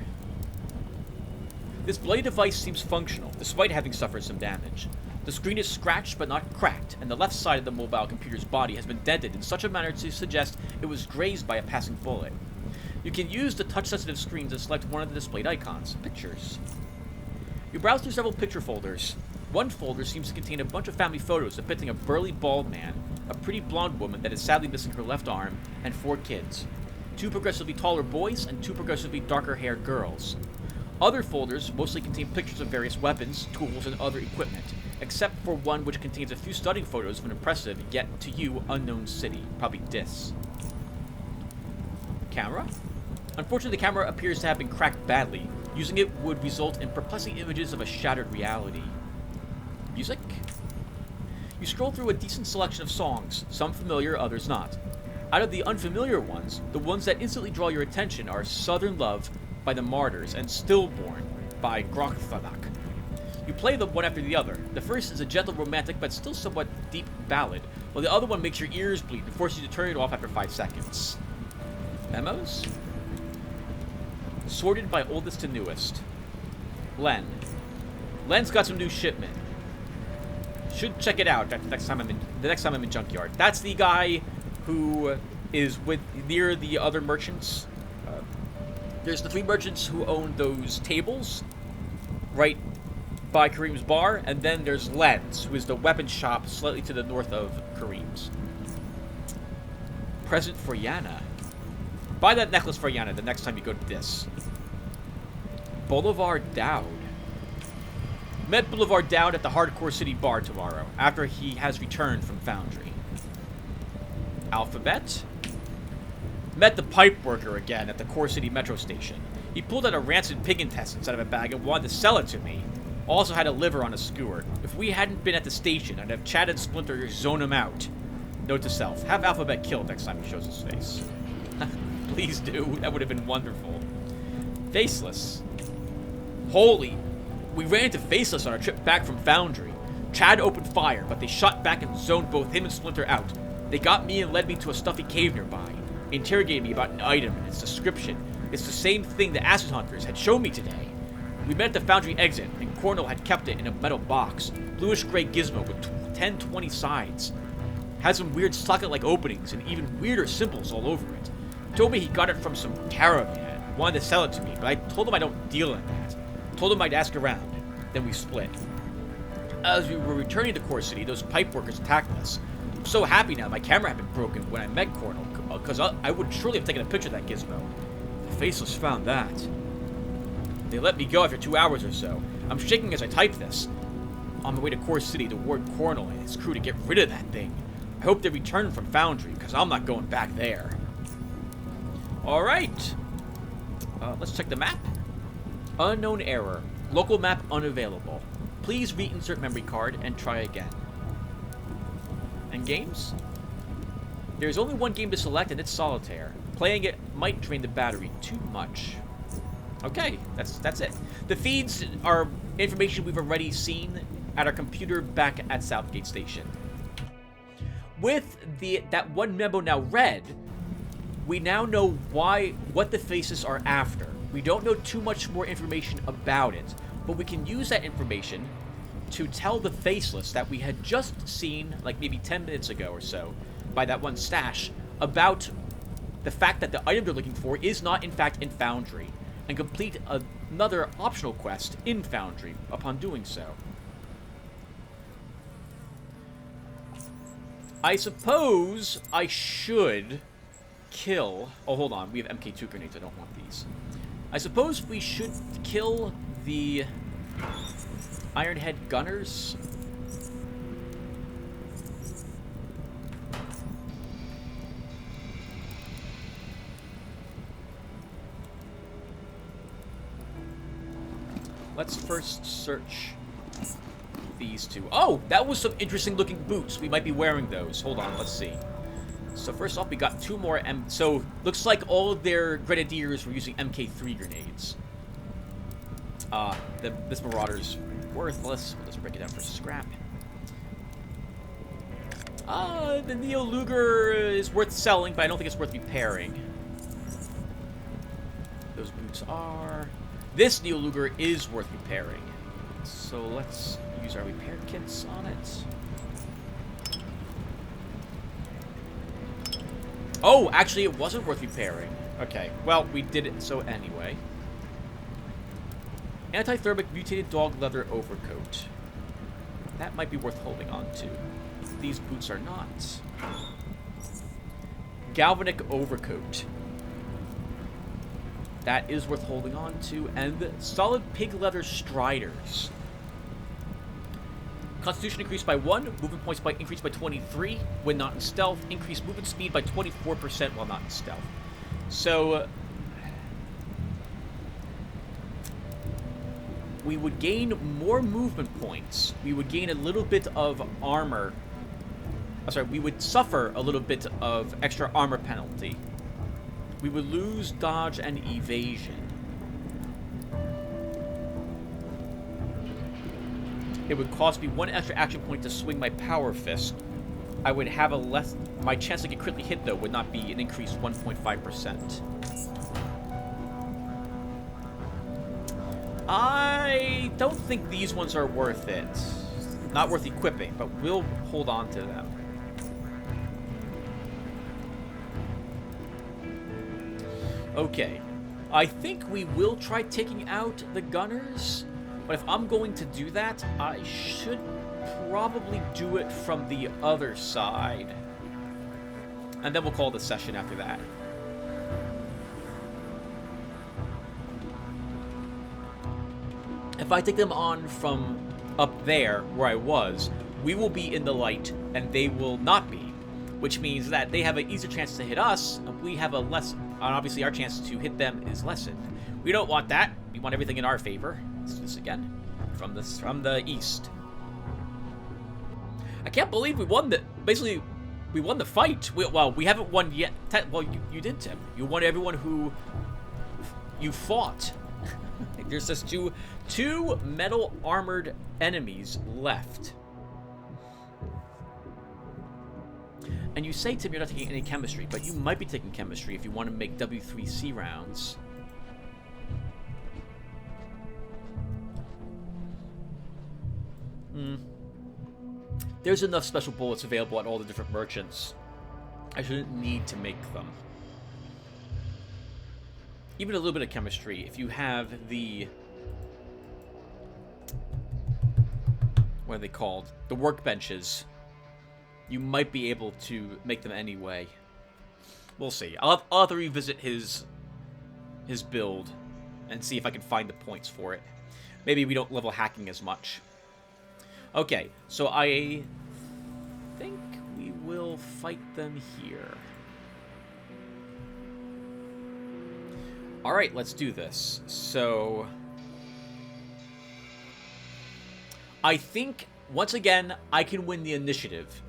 This bloody device seems functional, despite having suffered some damage. The screen is scratched but not cracked, and the left side of the mobile computer's body has been dented in such a manner to suggest it was grazed by a passing bullet. You can use the touch-sensitive screen to select one of the displayed icons, pictures. You browse through several picture folders. One folder seems to contain a bunch of family photos depicting a burly bald man, a pretty blonde woman that is sadly missing her left arm, and 4 kids. 2 progressively taller boys and 2 progressively darker-haired girls. Other folders mostly contain pictures of various weapons, tools, and other equipment, except for one which contains a few stunning photos of an impressive, yet to you, unknown city. Probably Dis. Camera? Unfortunately, the camera appears to have been cracked badly. Using it would result in perplexing images of a shattered reality. Music? You scroll through a decent selection of songs, some familiar, others not. Out of the unfamiliar ones, the ones that instantly draw your attention are Southern Love by the Martyrs and Stillborn by Grothanak. You play them one after the other. The first is a gentle romantic but still somewhat deep ballad, while the other one makes your ears bleed and forces you to turn it off after 5 seconds. Memos? Sorted by oldest to newest. Len. Len's got some new shipment. Should check it out the next time I'm in Junkyard. That's the guy who is with near the other merchants. There's the 3 merchants who own those tables right by Kareem's bar, and then there's Len's, who is the weapon shop slightly to the north of Kareem's. Present for Yana. Buy that necklace for Yana the next time you go to this. Boulevard Dowd. Met Boulevard Dowd at the Hardcore City bar tomorrow, after he has returned from Foundry. Alphabet. Met the pipe worker again at the Core City metro station. He pulled out a rancid pig intestines out of a bag and wanted to sell it to me. Also had a liver on a skewer. If we hadn't been at the station, I'd have chatted Splinter zone him out. Note to self, have Alphabet killed next time he shows his face. Please do, that would have been wonderful. Faceless. Holy, we ran into Faceless on our trip back from Foundry. Chad opened fire, but they shot back and zoned both him and Splinter out. They got me and led me to a stuffy cave nearby. Interrogated me about an item and its description. It's the same thing the acid hunters had shown me today. We met at the Foundry exit, and Cornell had kept it in a metal box, bluish-gray gizmo with 10-20 sides. Had some weird socket-like openings and even weirder symbols all over it. Told me he got it from some caravan, wanted to sell it to me, but I told him I don't deal in that. Told him I'd ask around. Then we split. As we were returning to Core City, those pipe workers attacked us. I'm so happy now my camera had been broken when I met Cornell, because I would surely have taken a picture of that gizmo. The Faceless found that. They let me go after 2 hours or so. I'm shaking as I type this. On my way to Core City to warn Cornell and his crew to get rid of that thing. I hope they return from Foundry, because I'm not going back there. Alright. Let's check the map. Unknown error. Local map unavailable. Please reinsert memory card and try again. And games? There's only one game to select, and it's Solitaire. Playing it might drain the battery too much. Okay, that's it. The feeds are information we've already seen at our computer back at Southgate Station. With that one memo now read, we now know what the Faces are after. We don't know too much more information about it, but we can use that information to tell the Faceless that we had just seen, like maybe 10 minutes ago or so, by that one stash, about the fact that the item they're looking for is not in fact in Foundry, and complete another optional quest in Foundry upon doing so. I suppose I should kill... Oh, hold on. We have MK2 grenades. I don't want these. I suppose we should kill the Ironhead Gunners. Let's first search these two. Oh, that was some interesting looking boots. We might be wearing those. Hold on, let's see. So first off, we got 2 more so looks like all of their grenadiers were using MK3 grenades. This Marauder's worthless. We'll just break it down for scrap. The Neo Luger is worth selling, but I don't think it's worth repairing. Those boots are... This Neo Luger is worth repairing. So let's use our repair kits on it. Oh, actually it wasn't worth repairing. Okay, well, we did it so anyway. Anti-thermic mutated dog leather overcoat. That might be worth holding on to. These boots are not. Galvanic overcoat. That is worth holding on to. And solid pig leather striders. Constitution increased by 1, movement points increased by 23 when not in stealth, increased movement speed by 24% while not in stealth. So, we would gain more movement points. We would gain a little bit of armor. Oh, sorry, we would suffer a little bit of extra armor penalty. We would lose dodge and evasion. It would cost me 1 extra action point to swing my power fist. I would have my chance to get critically hit, though, would not be an increased 1.5%. I don't think these ones are worth it. Not worth equipping, but we'll hold on to them. Okay. I think we will try taking out the gunners, but if I'm going to do that, I should probably do it from the other side. And then we'll call the session after that. If I take them on from up there, where I was, we will be in the light, and they will not be. Which means that they have an easier chance to hit us, and we have a less... obviously, our chance to hit them is lessened. We don't want that. We want everything in our favor. Let's do this again. From the east. I can't believe we won the... Basically, we won the fight. Well, we haven't won yet. Well, you did, Tim. You won everyone who you fought. There's just two metal armored enemies left. And you say, Tim, you're not taking any chemistry, but you might be taking chemistry if you want to make W3C rounds. There's enough special bullets available at all the different merchants. I shouldn't need to make them. Even a little bit of chemistry, if you have the... what are they called? The workbenches. You might be able to make them anyway. We'll see. I'll have to revisit his build and see if I can find the points for it. Maybe we don't level hacking as much. Okay, so I think we will fight them here. Alright, let's do this. So... I think, once again, I can win the initiative.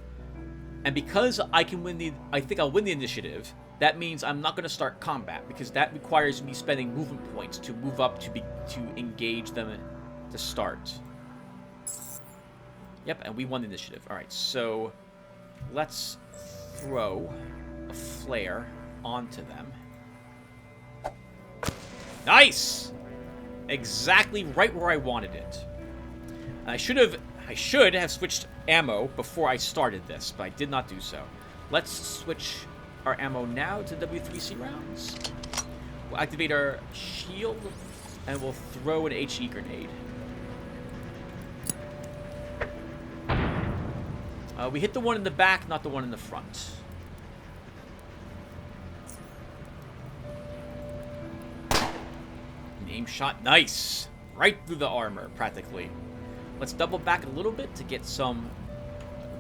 And because I think I'll win the initiative, that means I'm not going to start combat, because that requires me spending movement points to move up to engage them to start. Yep, and we won the initiative. Alright, so let's throw a flare onto them. Nice! Exactly right where I wanted it. And I should have switched ammo before I started this, but I did not do so. Let's switch our ammo now to W3C rounds. We'll activate our shield, and we'll throw an HE grenade. We hit the one in the back, not the one in the front. Aim shot, nice! Right through the armor, practically. Let's double back a little bit to get some...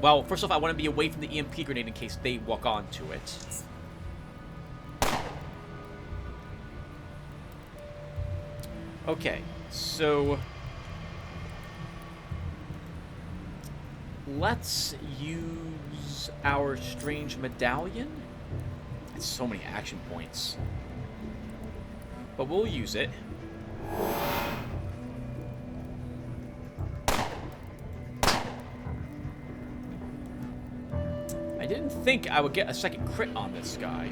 Well, first off, I want to be away from the EMP grenade in case they walk onto it. Okay, so... let's use our strange medallion. It's so many action points. But we'll use it. I didn't think I would get a second crit on this guy.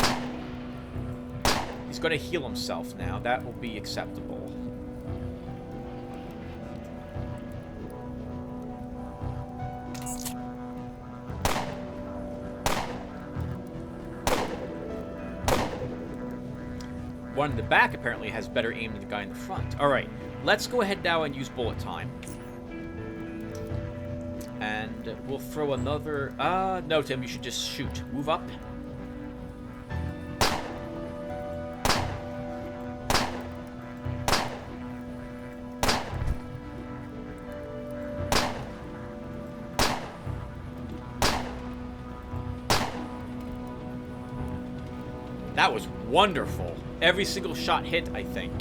He's going to heal himself now. That will be acceptable. One in the back apparently has better aim than the guy in the front. Alright, let's go ahead now and use bullet time. And we'll throw another... no, Tim, you should just shoot. Move up. That was wonderful. Every single shot hit, I think.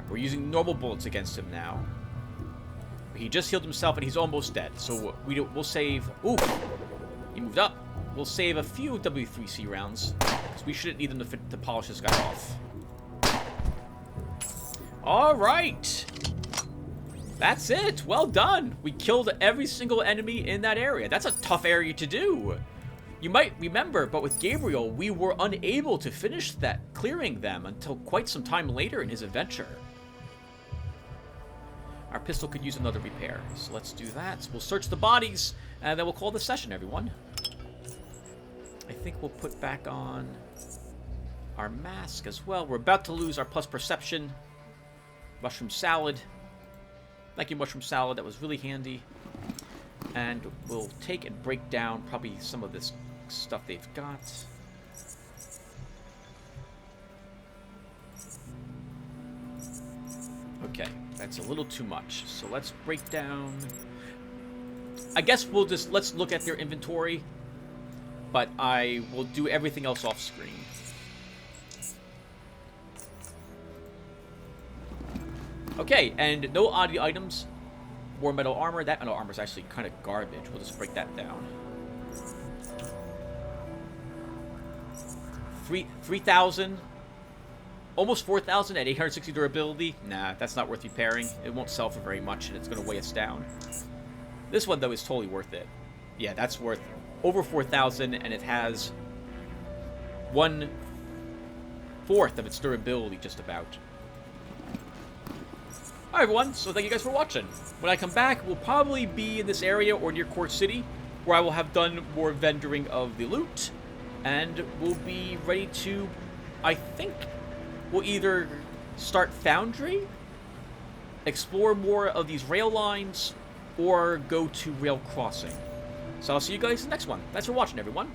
We're using normal bullets against him now. He just healed himself and he's almost dead. So we'll save... Ooh! He moved up. We'll save a few W3C rounds. Because we shouldn't need them to polish this guy off. Alright! That's it! Well done! We killed every single enemy in that area. That's a tough area to do. You might remember, but with Gabriel, we were unable to finish clearing them until quite some time later in his adventure. Our pistol could use another repair, so let's do that. So we'll search the bodies, and then we'll call the session, everyone. I think we'll put back on our mask as well. We're about to lose our plus perception. Mushroom salad. Thank you, mushroom salad. That was really handy. And we'll take and break down probably some of this stuff they've got. Okay, that's a little too much. So let's break down. I guess let's look at their inventory, but I will do everything else off screen. Okay, and no oddity items. More metal armor. That metal armor is actually kind of garbage. We'll just break that down. 3,000. Almost 4,000 at 860 durability. Nah, that's not worth repairing. It won't sell for very much, and it's going to weigh us down. This one, though, is totally worth it. Yeah, that's worth over 4,000, and it has 1/4 of its durability, just about. Alright, everyone, so thank you guys for watching. When I come back, we'll probably be in this area or near Court City, where I will have done more vendoring of the loot, and we'll be ready to, I think, we'll either start Foundry, explore more of these rail lines, or go to Rail Crossing. So I'll see you guys in the next one. Thanks for watching, everyone.